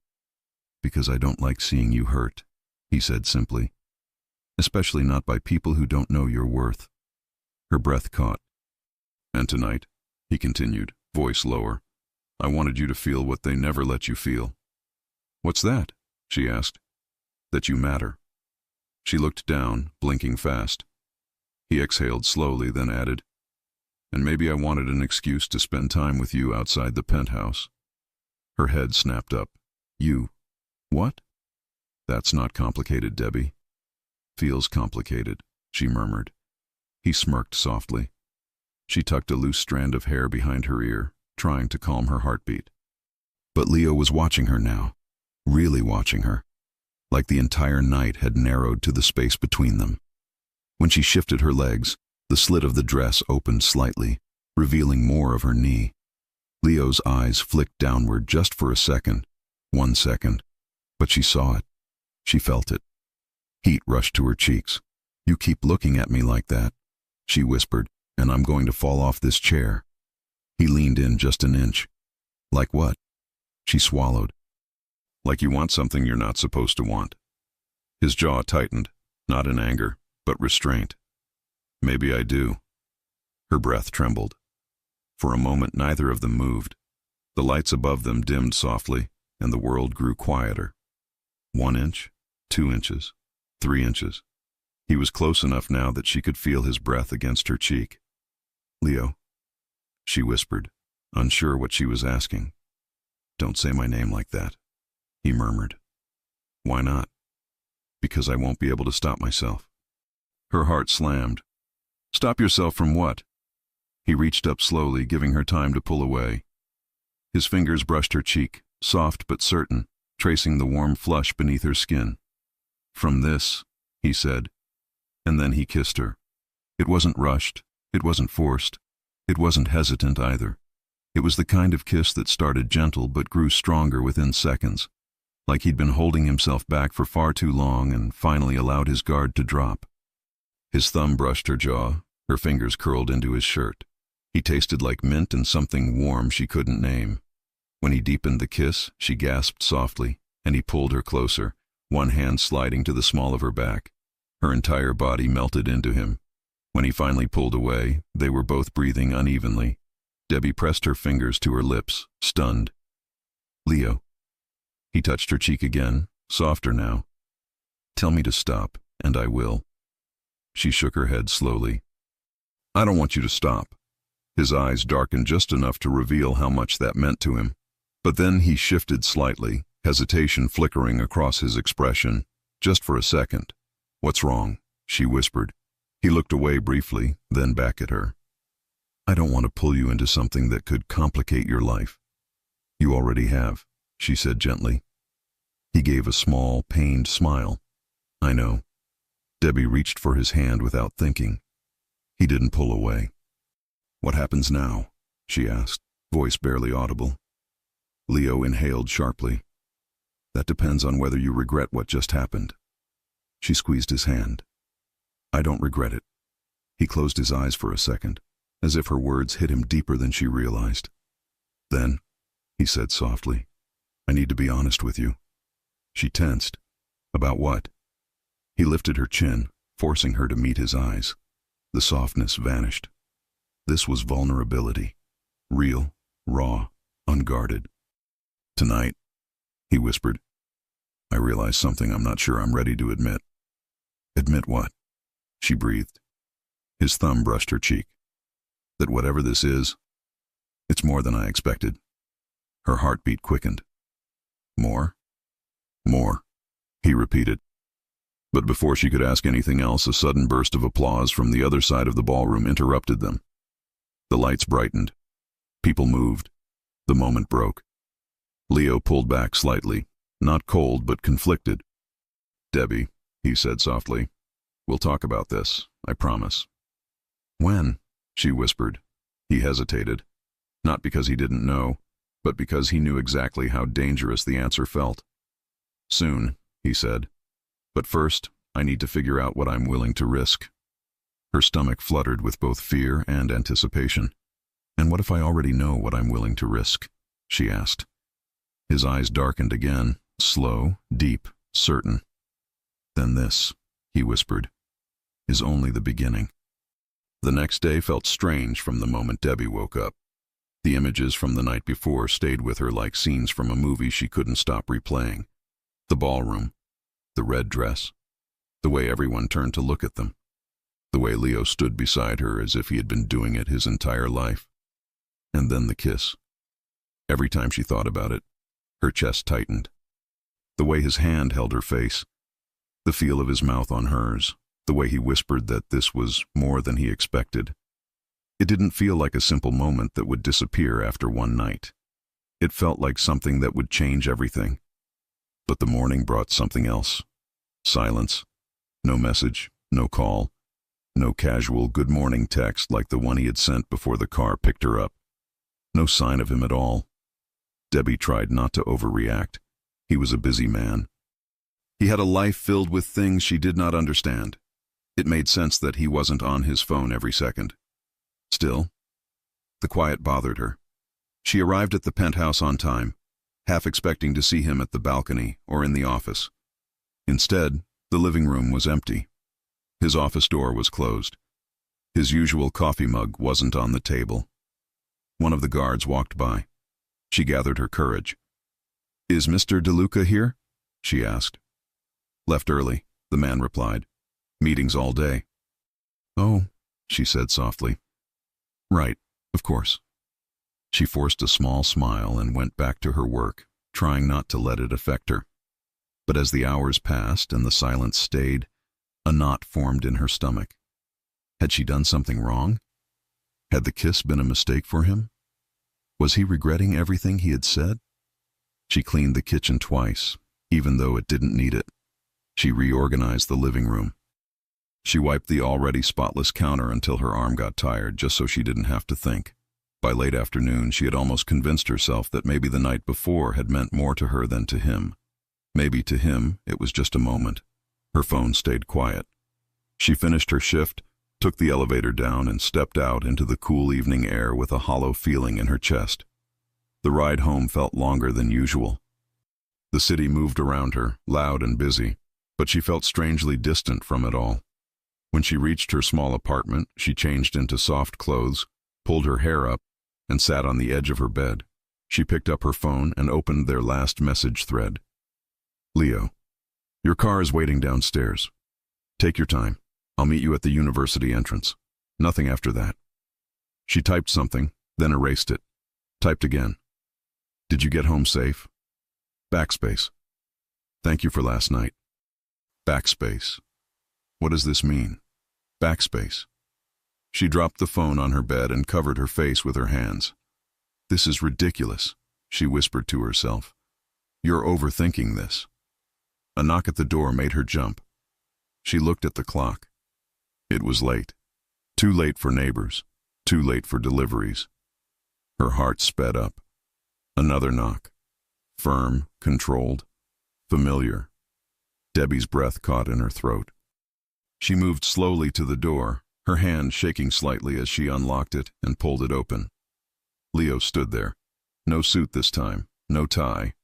"Because I don't like seeing you hurt," he said simply. "Especially not by people who don't know your worth." Her breath caught. "And tonight," he continued, voice lower, "I wanted you to feel what they never let you feel." "What's that?" she asked. "That you matter." She looked down, blinking fast. He exhaled slowly, then added, "And maybe I wanted an excuse to spend time with you outside the penthouse." Her head snapped up. "You? What?" "That's not complicated, Debbie." "Feels complicated," she murmured. He smirked softly. She tucked a loose strand of hair behind her ear, trying to calm her heartbeat. But Leo was watching her now, really watching her, like the entire night had narrowed to the space between them. When she shifted her legs, The slit of the dress opened slightly, revealing more of her knee. Leo's eyes flicked downward just for a second, 1 second, but she saw it. She felt it. Heat rushed to her cheeks. "You keep looking at me like that," she whispered, "and I'm going to fall off this chair." He leaned in just an inch. "Like what?" She swallowed. "Like you want something you're not supposed to want." His jaw tightened, not in anger, but restraint. "Maybe I do." Her breath trembled. For a moment neither of them moved. The lights above them dimmed softly, and the world grew quieter. 1 inch, 2 inches, 3 inches. He was close enough now that she could feel his breath against her cheek. "Leo," she whispered, unsure what she was asking. "Don't say my name like that," he murmured. "Why not?" "Because I won't be able to stop myself." Her heart slammed. "Stop yourself from what?" He reached up slowly, giving her time to pull away. His fingers brushed her cheek, soft but certain, tracing the warm flush beneath her skin. "From this," he said, and then he kissed her. It wasn't rushed, it wasn't forced, it wasn't hesitant either. It was the kind of kiss that started gentle but grew stronger within seconds, like he'd been holding himself back for far too long and finally allowed his guard to drop. His thumb brushed her jaw, her fingers curled into his shirt. He tasted like mint and something warm she couldn't name. When he deepened the kiss, she gasped softly, and he pulled her closer, one hand sliding to the small of her back. Her entire body melted into him. When he finally pulled away, they were both breathing unevenly. Debbie pressed her fingers to her lips, stunned. "Leo." He touched her cheek again, softer now. "Tell me to stop, and I will." She shook her head slowly. "I don't want you to stop." His eyes darkened just enough to reveal how much that meant to him. But then he shifted slightly, hesitation flickering across his expression, just for a second. "What's wrong?" she whispered. He looked away briefly, then back at her. "I don't want to pull you into something that could complicate your life." "You already have," she said gently. He gave a small, pained smile. "I know." Debbie reached for his hand without thinking. He didn't pull away. "What happens now?" she asked, voice barely audible. Leo inhaled sharply. "That depends on whether you regret what just happened." She squeezed his hand. "I don't regret it." He closed his eyes for a second, as if her words hit him deeper than she realized. "Then," he said softly, "I need to be honest with you." She tensed. "About what?" He lifted her chin, forcing her to meet his eyes. The softness vanished. This was vulnerability. Real, raw, unguarded. "Tonight," he whispered, "I realized something I'm not sure I'm ready to admit." "Admit what?" she breathed. His thumb brushed her cheek. "That whatever this is, it's more than I expected." Her heartbeat quickened. "More?" "More," he repeated. But before she could ask anything else, a sudden burst of applause from the other side of the ballroom interrupted them. The lights brightened. People moved. The moment broke. Leo pulled back slightly, not cold but conflicted. "Debbie," he said softly, "we'll talk about this, I promise." "When?" she whispered. He hesitated, not because he didn't know, but because he knew exactly how dangerous the answer felt. "Soon," he said. "But first, I need to figure out what I'm willing to risk." Her stomach fluttered with both fear and anticipation. "And what if I already know what I'm willing to risk?" she asked. His eyes darkened again, slow, deep, certain. "Then this," he whispered, "is only the beginning." The next day felt strange from the moment Debbie woke up. The images from the night before stayed with her like scenes from a movie she couldn't stop replaying. The ballroom, the red dress, the way everyone turned to look at them, the way Leo stood beside her as if he had been doing it his entire life. And then the kiss. Every time she thought about it, her chest tightened. The way his hand held her face, the feel of his mouth on hers, the way he whispered that this was more than he expected. It didn't feel like a simple moment that would disappear after one night. It felt like something that would change everything. But the morning brought something else. Silence. No message, no call, No casual good morning text like the one he had sent before the car picked her up. No sign of him at all. Debbie tried not to overreact. He was a busy man. He had a life filled with things she did not understand. It made sense that he wasn't on his phone every second. Still, the quiet bothered her. She arrived at the penthouse on time, half expecting to see him at the balcony or in the office. Instead, the living room was empty. His office door was closed. His usual coffee mug wasn't on the table. One of the guards walked by. She gathered her courage. "Is Mr. DeLuca here?" she asked. "Left early," the man replied. "Meetings all day." "Oh," she said softly. "Right, of course." She forced a small smile and went back to her work, trying not to let it affect her. But as the hours passed and the silence stayed, a knot formed in her stomach. Had she done something wrong? Had the kiss been a mistake for him? Was he regretting everything he had said? She cleaned the kitchen twice, even though it didn't need it. She reorganized the living room. She wiped the already spotless counter until her arm got tired, just so she didn't have to think. By late afternoon, she had almost convinced herself that maybe the night before had meant more to her than to him. Maybe to him, it was just a moment. Her phone stayed quiet. She finished her shift, took the elevator down, and stepped out into the cool evening air with a hollow feeling in her chest. The ride home felt longer than usual. The city moved around her, loud and busy, but she felt strangely distant from it all. When she reached her small apartment, she changed into soft clothes, pulled her hair up, and sat on the edge of her bed. She picked up her phone and opened their last message thread. "Leo, your car is waiting downstairs. Take your time. I'll meet you at the university entrance. Nothing after that." She typed something, then erased it. Typed again. "Did you get home safe?" Backspace. "Thank you for last night." Backspace. What does this mean? Backspace. She dropped the phone on her bed and covered her face with her hands. "This is ridiculous," she whispered to herself. "You're overthinking this." A knock at the door made her jump. She looked at the clock. It was late. Too late for neighbors. Too late for deliveries. Her heart sped up. Another knock. Firm, controlled, familiar. Debbie's breath caught in her throat. She moved slowly to the door, her hand shaking slightly as she unlocked it and pulled it open. Leo stood there. No suit this time, no tie.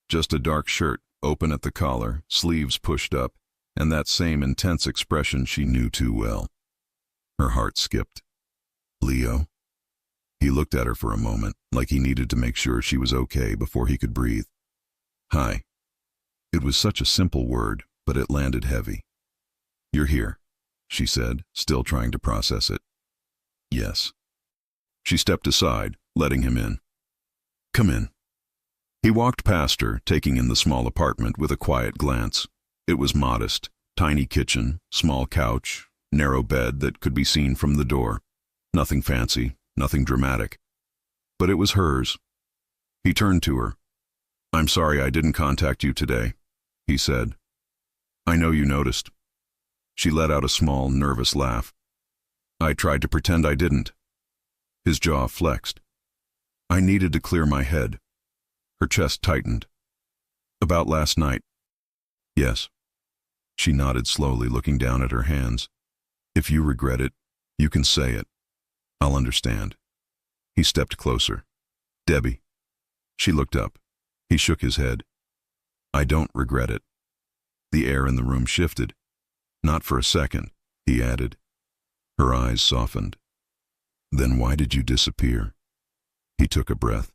Just a dark shirt, open at the collar, sleeves pushed up, and that same intense expression she knew too well. Her heart skipped. "Leo?" He looked at her for a moment, like he needed to make sure she was okay before he could breathe. "Hi." It was such a simple word, but it landed heavy. "You're here," she said, still trying to process it. "Yes." She stepped aside, letting him in. "Come in." He walked past her, taking in the small apartment with a quiet glance. It was modest, tiny kitchen, small couch, narrow bed that could be seen from the door. Nothing fancy, nothing dramatic. But it was hers. He turned to her. "I'm sorry I didn't contact you today," he said. "I know you noticed." She let out a small, nervous laugh. "I tried to pretend I didn't." His jaw flexed. "I needed to clear my head." Her chest tightened. "About last night?" "Yes." She nodded slowly, looking down at her hands. "If you regret it, you can say it. I'll understand." He stepped closer. "Debbie." She looked up. He shook his head. "I don't regret it." The air in the room shifted. "Not for a second," he added. Her eyes softened. "Then why did you disappear?" He took a breath,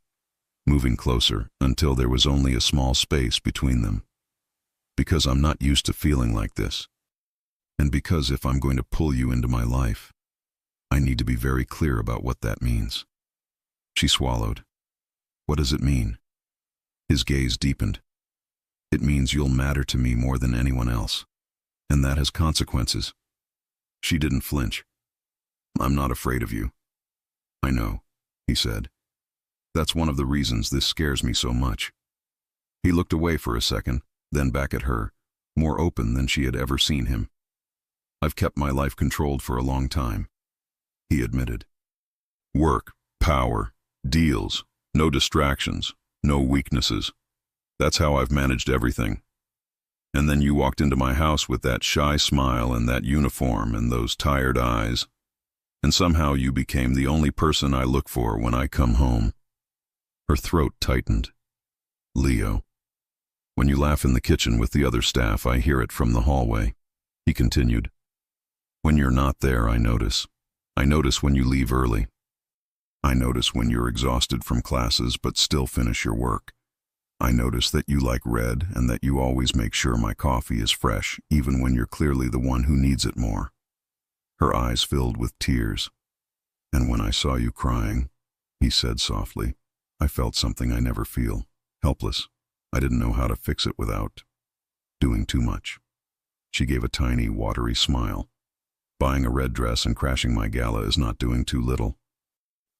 moving closer until there was only a small space between them. "Because I'm not used to feeling like this. And because if I'm going to pull you into my life, I need to be very clear about what that means." She swallowed. "What does it mean?" His gaze deepened. "It means you'll matter to me more than anyone else. And that has consequences." She didn't flinch. "I'm not afraid of you." "I know," he said. "That's one of the reasons this scares me so much." He looked away for a second, then back at her, more open than she had ever seen him. I've kept my life controlled for a long time, he admitted. Work, power, deals, no distractions, no weaknesses. That's how I've managed everything. And then you walked into my house with that shy smile and that uniform and those tired eyes. And somehow you became the only person I look for when I come home. Her throat tightened. Leo. When you laugh in the kitchen with the other staff, I hear it from the hallway, he continued. When you're not there, I notice. I notice when you leave early. I notice when you're exhausted from classes but still finish your work. I notice that you like red and that you always make sure my coffee is fresh, even when you're clearly the one who needs it more. Her eyes filled with tears. And when I saw you crying, he said softly, I felt something I never feel, helpless. I didn't know how to fix it without doing too much. She gave a tiny, watery smile. Buying a red dress and crashing my gala is not doing too little.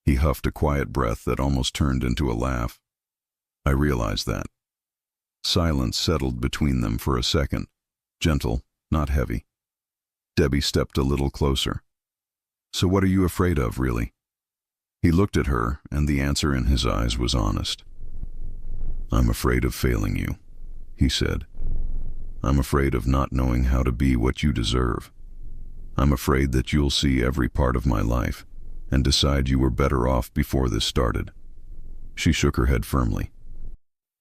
He huffed a quiet breath that almost turned into a laugh. I realized that. Silence settled between them for a second, gentle, not heavy. Debbie stepped a little closer. So what are you afraid of, really? He looked at her, and the answer in his eyes was honest. I'm afraid of failing you, he said. I'm afraid of not knowing how to be what you deserve. I'm afraid that you'll see every part of my life and decide you were better off before this started. She shook her head firmly.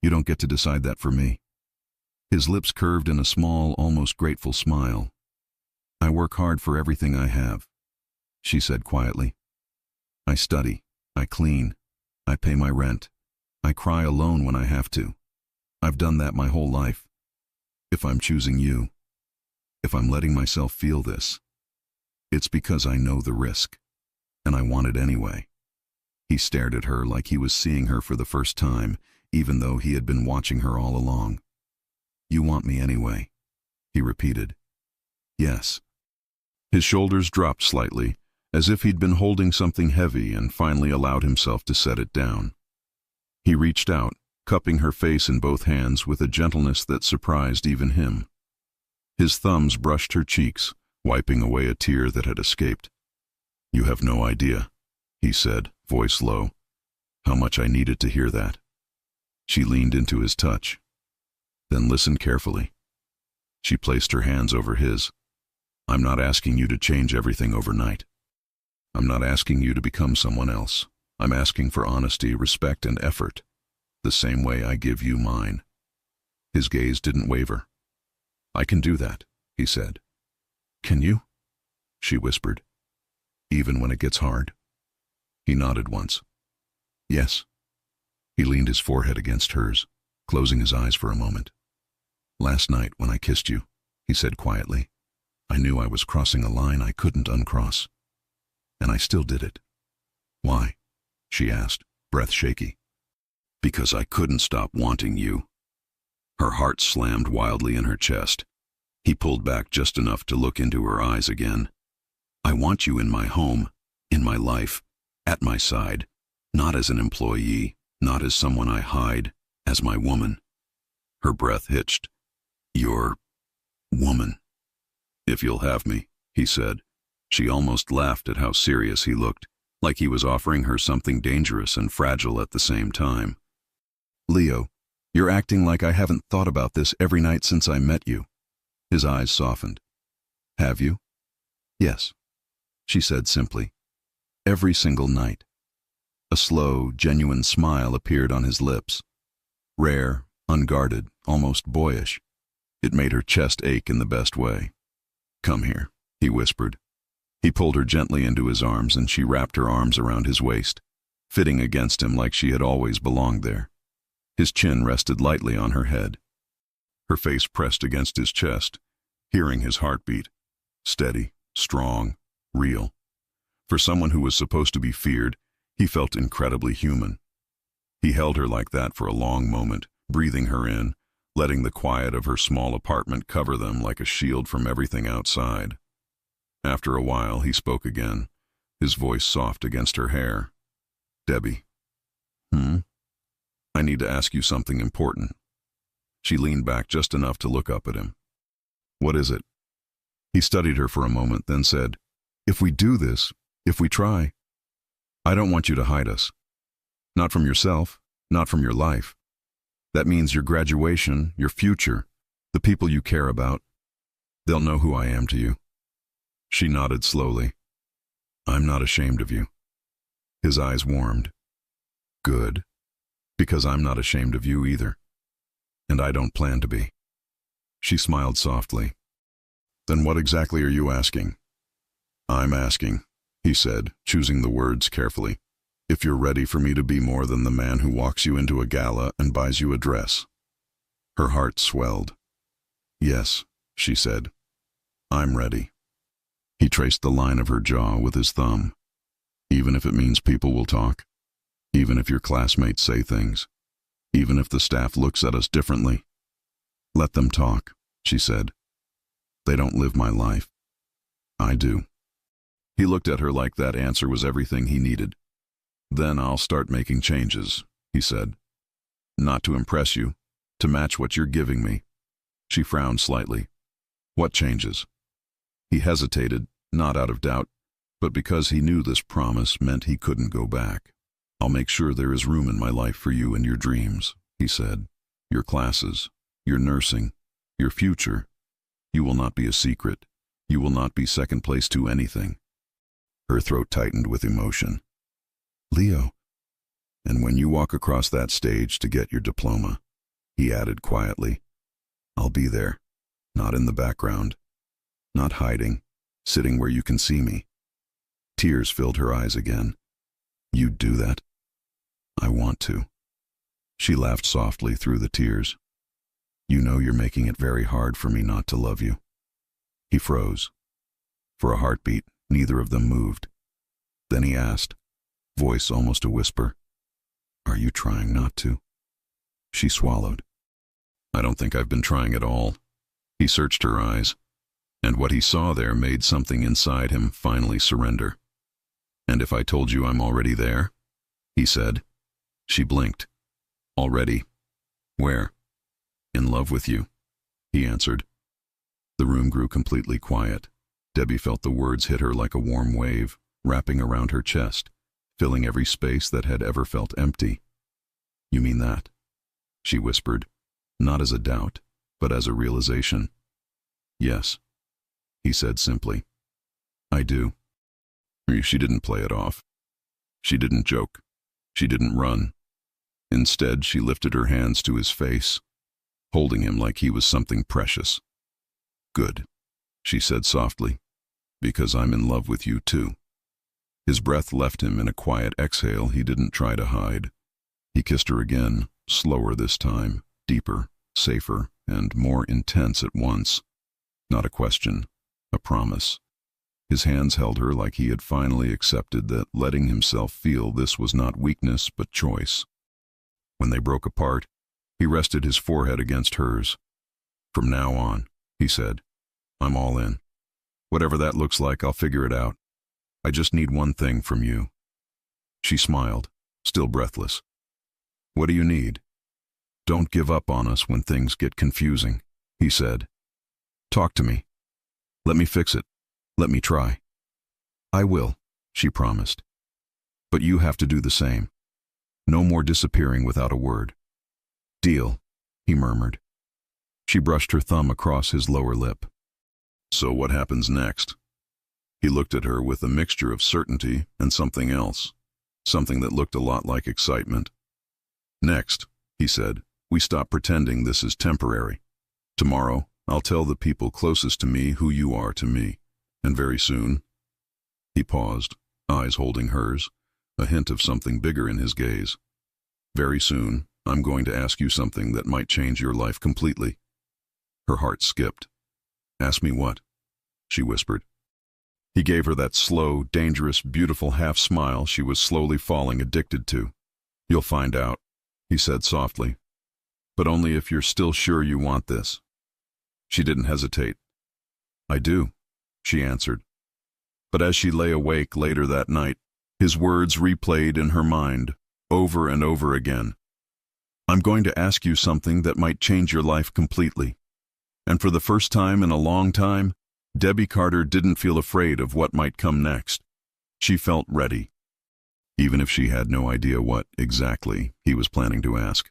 You don't get to decide that for me. His lips curved in a small, almost grateful smile. I work hard for everything I have, she said quietly. I study, I clean, I pay my rent. I cry alone when I have to. I've done that my whole life. If I'm choosing you, if I'm letting myself feel this, it's because I know the risk, and I want it anyway. He stared at her like he was seeing her for the first time, even though he had been watching her all along. You want me anyway, he repeated. Yes. His shoulders dropped slightly, as if he'd been holding something heavy and finally allowed himself to set it down. He reached out, cupping her face in both hands with a gentleness that surprised even him. His thumbs brushed her cheeks, wiping away a tear that had escaped. You have no idea, he said, voice low, how much I needed to hear that. She leaned into his touch, then listened carefully. She placed her hands over his. I'm not asking you to change everything overnight. I'm not asking you to become someone else. I'm asking for honesty, respect, and effort, the same way I give you mine. His gaze didn't waver. I can do that, he said. Can you? She whispered. Even when it gets hard? He nodded once. Yes. He leaned his forehead against hers, closing his eyes for a moment. Last night when I kissed you, he said quietly, I knew I was crossing a line I couldn't uncross. And I still did it. Why? She asked, breath shaky. Because I couldn't stop wanting you. Her heart slammed wildly in her chest. He pulled back just enough to look into her eyes again. I want you in my home, in my life, at my side, not as an employee, not as someone I hide, as my woman. Her breath hitched. Your woman. If you'll have me, he said. She almost laughed at how serious he looked, like he was offering her something dangerous and fragile at the same time. Leo, you're acting like I haven't thought about this every night since I met you. His eyes softened. Have you? Yes, she said simply. Every single night. A slow, genuine smile appeared on his lips. Rare, unguarded, almost boyish. It made her chest ache in the best way. Come here, he whispered. He pulled her gently into his arms and she wrapped her arms around his waist, fitting against him like she had always belonged there. His chin rested lightly on her head. Her face pressed against his chest, hearing his heartbeat. Steady, strong, real. For someone who was supposed to be feared, he felt incredibly human. He held her like that for a long moment, breathing her in, letting the quiet of her small apartment cover them like a shield from everything outside. After a while, he spoke again, his voice soft against her hair. Debbie. I need to ask you something important. She leaned back just enough to look up at him. What is it? He studied her for a moment, then said, "If we do this, if we try, I don't want you to hide us. Not from yourself, not from your life. That means your graduation, your future, the people you care about. They'll know who I am to you." She nodded slowly. "I'm not ashamed of you." His eyes warmed. "Good, because I'm not ashamed of you either. And I don't plan to be." She smiled softly. "Then what exactly are you asking?" "I'm asking," he said, choosing the words carefully, "if you're ready for me to be more than the man who walks you into a gala and buys you a dress." Her heart swelled. "Yes," she said, "I'm ready." He traced the line of her jaw with his thumb. "Even if it means people will talk, even if your classmates say things, even if the staff looks at us differently, let them talk," she said. "They don't live my life. I do." He looked at her like that answer was everything he needed. "Then I'll start making changes," he said. "Not to impress you, to match what you're giving me." She frowned slightly. "What changes?" He hesitated, not out of doubt, but because he knew this promise meant he couldn't go back. "I'll make sure there is room in my life for you and your dreams," he said. "Your classes, your nursing, your future. You will not be a secret. You will not be second place to anything." Her throat tightened with emotion. "Leo." "And when you walk across that stage to get your diploma," he added quietly, "I'll be there, not in the background, not hiding, sitting where you can see me." Tears filled her eyes again. "You'd do that?" "I want to." She laughed softly through the tears. "You know you're making it very hard for me not to love you." He froze. For a heartbeat, neither of them moved. Then he asked, voice almost a whisper, "Are you trying not to?" She swallowed. "I don't think I've been trying at all." He searched her eyes, and what he saw there made something inside him finally surrender. "And if I told you I'm already there?" he said. She blinked. "Already? Where?" "In love with you," he answered. The room grew completely quiet. Debbie felt the words hit her like a warm wave, wrapping around her chest, filling every space that had ever felt empty. "You mean that?" she whispered, not as a doubt, but as a realization. "Yes," he said simply. "I do." She didn't play it off. She didn't joke. She didn't run. Instead, she lifted her hands to his face, holding him like he was something precious. "Good," she said softly, "because I'm in love with you too." His breath left him in a quiet exhale he didn't try to hide. He kissed her again, slower this time, deeper, safer, and more intense at once. Not a question, a promise. His hands held her like he had finally accepted that letting himself feel this was not weakness but choice. When they broke apart, he rested his forehead against hers. "From now on," he said, "I'm all in. Whatever that looks like, I'll figure it out. I just need one thing from you." She smiled, still breathless. "What do you need?" "Don't give up on us when things get confusing," he said. "Talk to me. Let me fix it. Let me try." "I will," she promised. "But you have to do the same. No more disappearing without a word." "Deal," he murmured. She brushed her thumb across his lower lip. "So what happens next?" He looked at her with a mixture of certainty and something else, something that looked a lot like excitement. "Next," he said, "we stop pretending this is temporary. Tomorrow, I'll tell the people closest to me who you are to me. And very soon—" He paused, eyes holding hers, a hint of something bigger in his gaze. "Very soon, I'm going to ask you something that might change your life completely." Her heart skipped. "Ask me what?" she whispered. He gave her that slow, dangerous, beautiful half-smile she was slowly falling addicted to. "You'll find out," he said softly. "But only if you're still sure you want this." She didn't hesitate. "I do," she answered. But as she lay awake later that night, his words replayed in her mind, over and over again. "I'm going to ask you something that might change your life completely. And for the first time in a long time, Debbie Carter didn't feel afraid of what might come next. She felt ready, even if she had no idea what, exactly, he was planning to ask.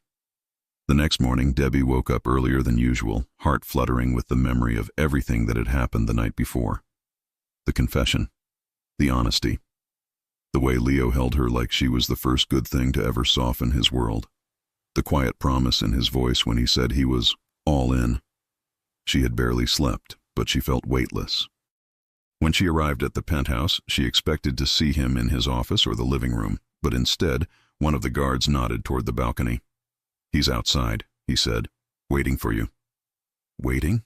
The next morning, Debbie woke up earlier than usual, heart fluttering with the memory of everything that had happened the night before. The confession, the honesty, the way Leo held her like she was the first good thing to ever soften his world, the quiet promise in his voice when he said he was all in. She had barely slept, but she felt weightless. When she arrived at the penthouse, she expected to see him in his office or the living room, but instead, one of the guards nodded toward the balcony. "He's outside," he said, "waiting for you." Waiting?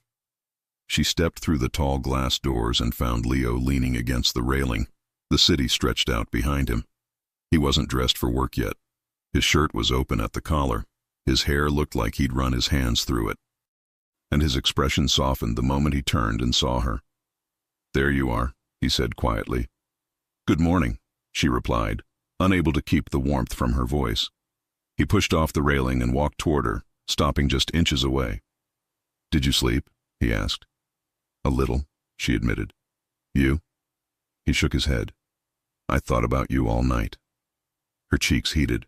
She stepped through the tall glass doors and found Leo leaning against the railing, the city stretched out behind him. He wasn't dressed for work yet. His shirt was open at the collar. His hair looked like he'd run his hands through it. And his expression softened the moment he turned and saw her. "There you are," he said quietly. "Good morning," she replied, unable to keep the warmth from her voice. He pushed off the railing and walked toward her, stopping just inches away. "Did you sleep?" he asked. "A little," she admitted. "You?" He shook his head. "I thought about you all night." Her cheeks heated.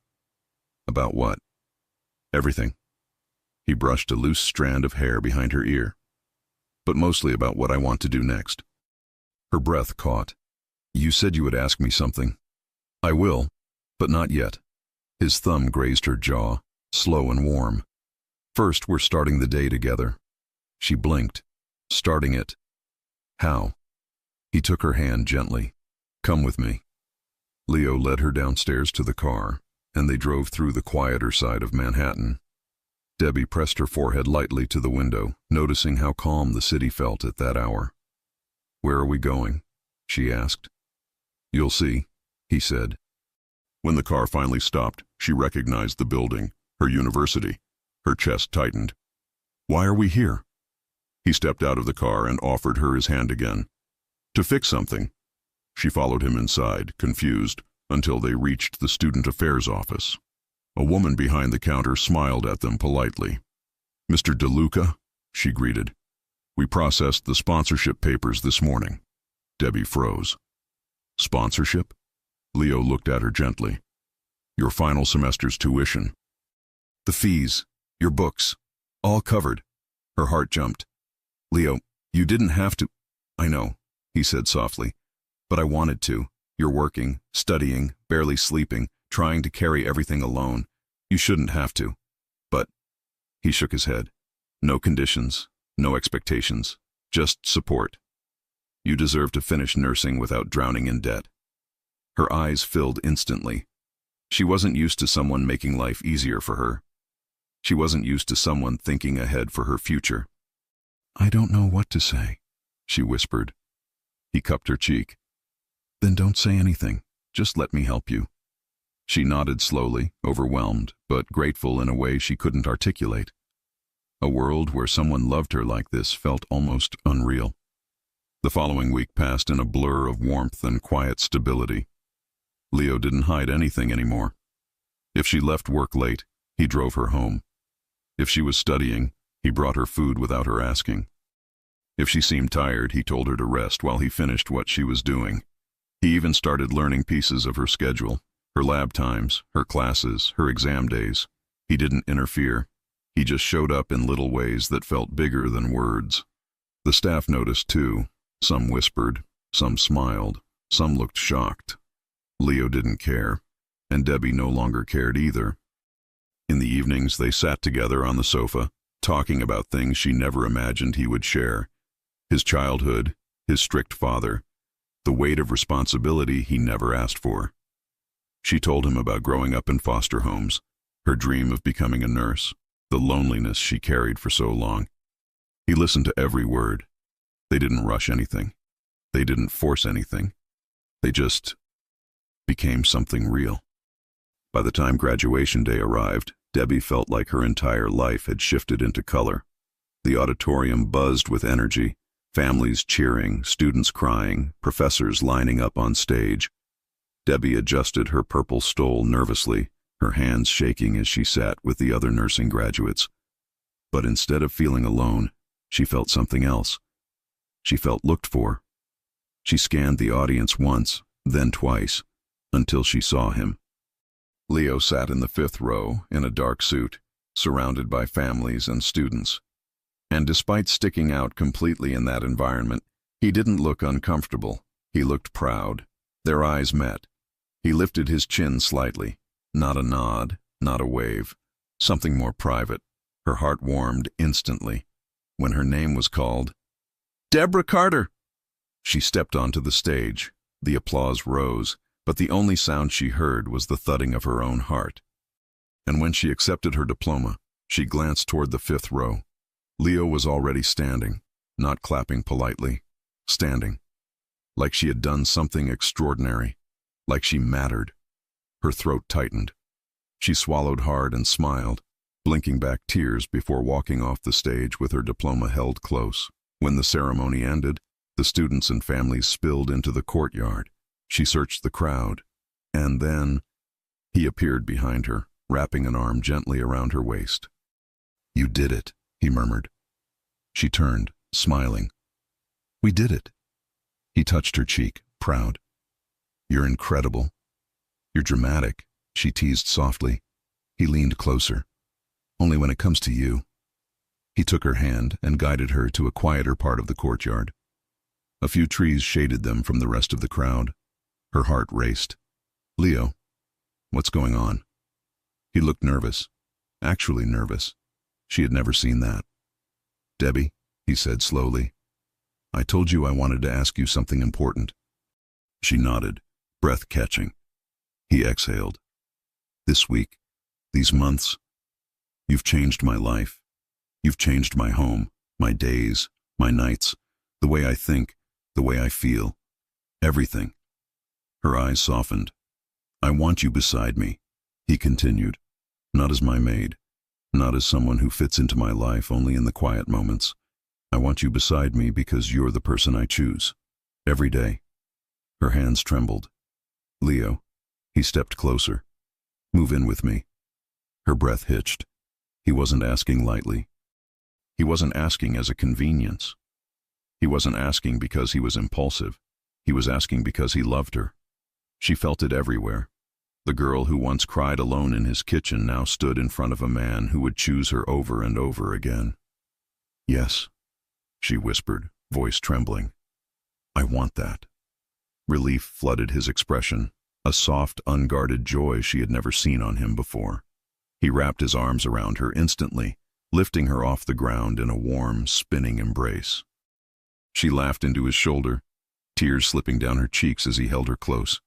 "About what?" "Everything." He brushed a loose strand of hair behind her ear. "But mostly about what I want to do next." Her breath caught. "You said you would ask me something." "I will, but not yet." His thumb grazed her jaw, slow and warm. "First, we're starting the day together." She blinked. "Starting it? How?" He took her hand gently. "Come with me." Leo led her downstairs to the car, and they drove through the quieter side of Manhattan. Debbie pressed her forehead lightly to the window, noticing how calm the city felt at that hour. "Where are we going?" she asked. "You'll see," he said. When the car finally stopped, she recognized the building, her university. Her chest tightened. "Why are we here?" He stepped out of the car and offered her his hand again. "To fix something." She followed him inside, confused, until they reached the student affairs office. A woman behind the counter smiled at them politely. "Mr. DeLuca," she greeted. "We processed the sponsorship papers this morning." Debbie froze. "Sponsorship?" Leo looked at her gently. "Your final semester's tuition." "The fees, your books, all covered." Her heart jumped. "Leo, you didn't have to." "I know," he said softly, "but I wanted to. You're working, studying, barely sleeping, trying to carry everything alone. You shouldn't have to." "But," he shook his head, "no conditions, no expectations, just support. You deserve to finish nursing without drowning in debt." Her eyes filled instantly. She wasn't used to someone making life easier for her. She wasn't used to someone thinking ahead for her future. "I don't know what to say," she whispered. He cupped her cheek. "Then don't say anything. Just let me help you." She nodded slowly, overwhelmed, but grateful in a way she couldn't articulate. A world where someone loved her like this felt almost unreal. The following week passed in a blur of warmth and quiet stability. Leo didn't hide anything anymore. If she left work late, he drove her home. If she was studying, he brought her food without her asking. If she seemed tired, he told her to rest while he finished what she was doing. He even started learning pieces of her schedule, her lab times, her classes, her exam days. He didn't interfere. He just showed up in little ways that felt bigger than words. The staff noticed too. Some whispered, some smiled, some looked shocked. Leo didn't care, and Debbie no longer cared either. In the evenings, they sat together on the sofa, talking about things she never imagined he would share. His childhood, his strict father, the weight of responsibility he never asked for. She told him about growing up in foster homes, her dream of becoming a nurse, the loneliness she carried for so long. He listened to every word. They didn't rush anything. They didn't force anything. They just became something real. By the time graduation day arrived, Debbie felt like her entire life had shifted into color. The auditorium buzzed with energy, families cheering, students crying, professors lining up on stage. Debbie adjusted her purple stole nervously, her hands shaking as she sat with the other nursing graduates. But instead of feeling alone, she felt something else. She felt looked for. She scanned the audience once, then twice, until she saw him. Leo sat in the 5th row in a dark suit, surrounded by families and students. And despite sticking out completely in that environment, he didn't look uncomfortable. He looked proud. Their eyes met. He lifted his chin slightly. Not a nod, not a wave. Something more private. Her heart warmed instantly. When her name was called, "Deborah Carter!" She stepped onto the stage. The applause rose, but the only sound she heard was the thudding of her own heart. And when she accepted her diploma, she glanced toward the 5th row. Leo was already standing, not clapping politely, standing, like she had done something extraordinary, like she mattered. Her throat tightened. She swallowed hard and smiled, blinking back tears before walking off the stage with her diploma held close. When the ceremony ended, the students and families spilled into the courtyard. She searched the crowd, and then he appeared behind her, wrapping an arm gently around her waist. "You did it," he murmured. She turned, smiling. "We did it." He touched her cheek, proud. "You're incredible. You're dramatic," she teased softly. He leaned closer. "Only when it comes to you." He took her hand and guided her to a quieter part of the courtyard. A few trees shaded them from the rest of the crowd. Her heart raced. "Leo, what's going on?" He looked nervous, actually nervous. She had never seen that. "Debbie," he said slowly, "I told you I wanted to ask you something important." She nodded, breath catching. He exhaled. "This week, these months, you've changed my life. You've changed my home, my days, my nights, the way I think, the way I feel. Everything." Her eyes softened. "I want you beside me," he continued. "Not as my maid, not as someone who fits into my life only in the quiet moments. I want you beside me because you're the person I choose. Every day." Her hands trembled. "Leo," he stepped closer. "Move in with me." Her breath hitched. He wasn't asking lightly. He wasn't asking as a convenience. He wasn't asking because he was impulsive. He was asking because he loved her. She felt it everywhere. The girl who once cried alone in his kitchen now stood in front of a man who would choose her over and over again. "Yes," she whispered, voice trembling. "I want that." Relief flooded his expression, a soft, unguarded joy she had never seen on him before. He wrapped his arms around her instantly, lifting her off the ground in a warm, spinning embrace. She laughed into his shoulder, tears slipping down her cheeks as he held her close.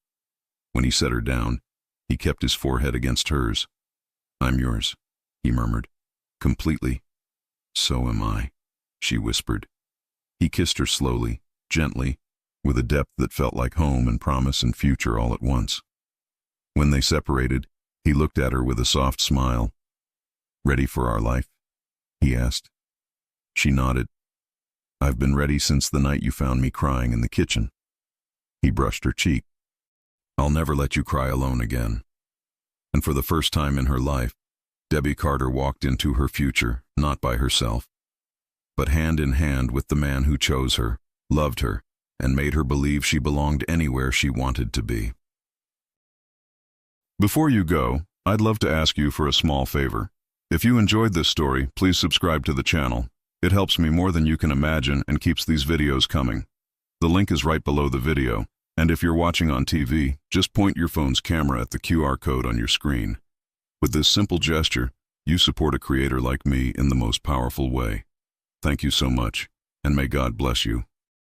When he set her down, he kept his forehead against hers. "I'm yours," he murmured. "Completely." "So am I," she whispered. He kissed her slowly, gently, with a depth that felt like home and promise and future all at once. When they separated, he looked at her with a soft smile. "Ready for our life?" he asked. She nodded. "I've been ready since the night you found me crying in the kitchen." He brushed her cheek. "I'll never let you cry alone again." And for the first time in her life, Debbie Carter walked into her future, not by herself, but hand in hand with the man who chose her, loved her, and made her believe she belonged anywhere she wanted to be. Before you go, I'd love to ask you for a small favor. If you enjoyed this story, please subscribe to the channel. It helps me more than you can imagine and keeps these videos coming. The link is right below the video, and if you're watching on TV, just point your phone's camera at the QR code on your screen. With this simple gesture, you support a creator like me in the most powerful way. Thank you so much, and may God bless you.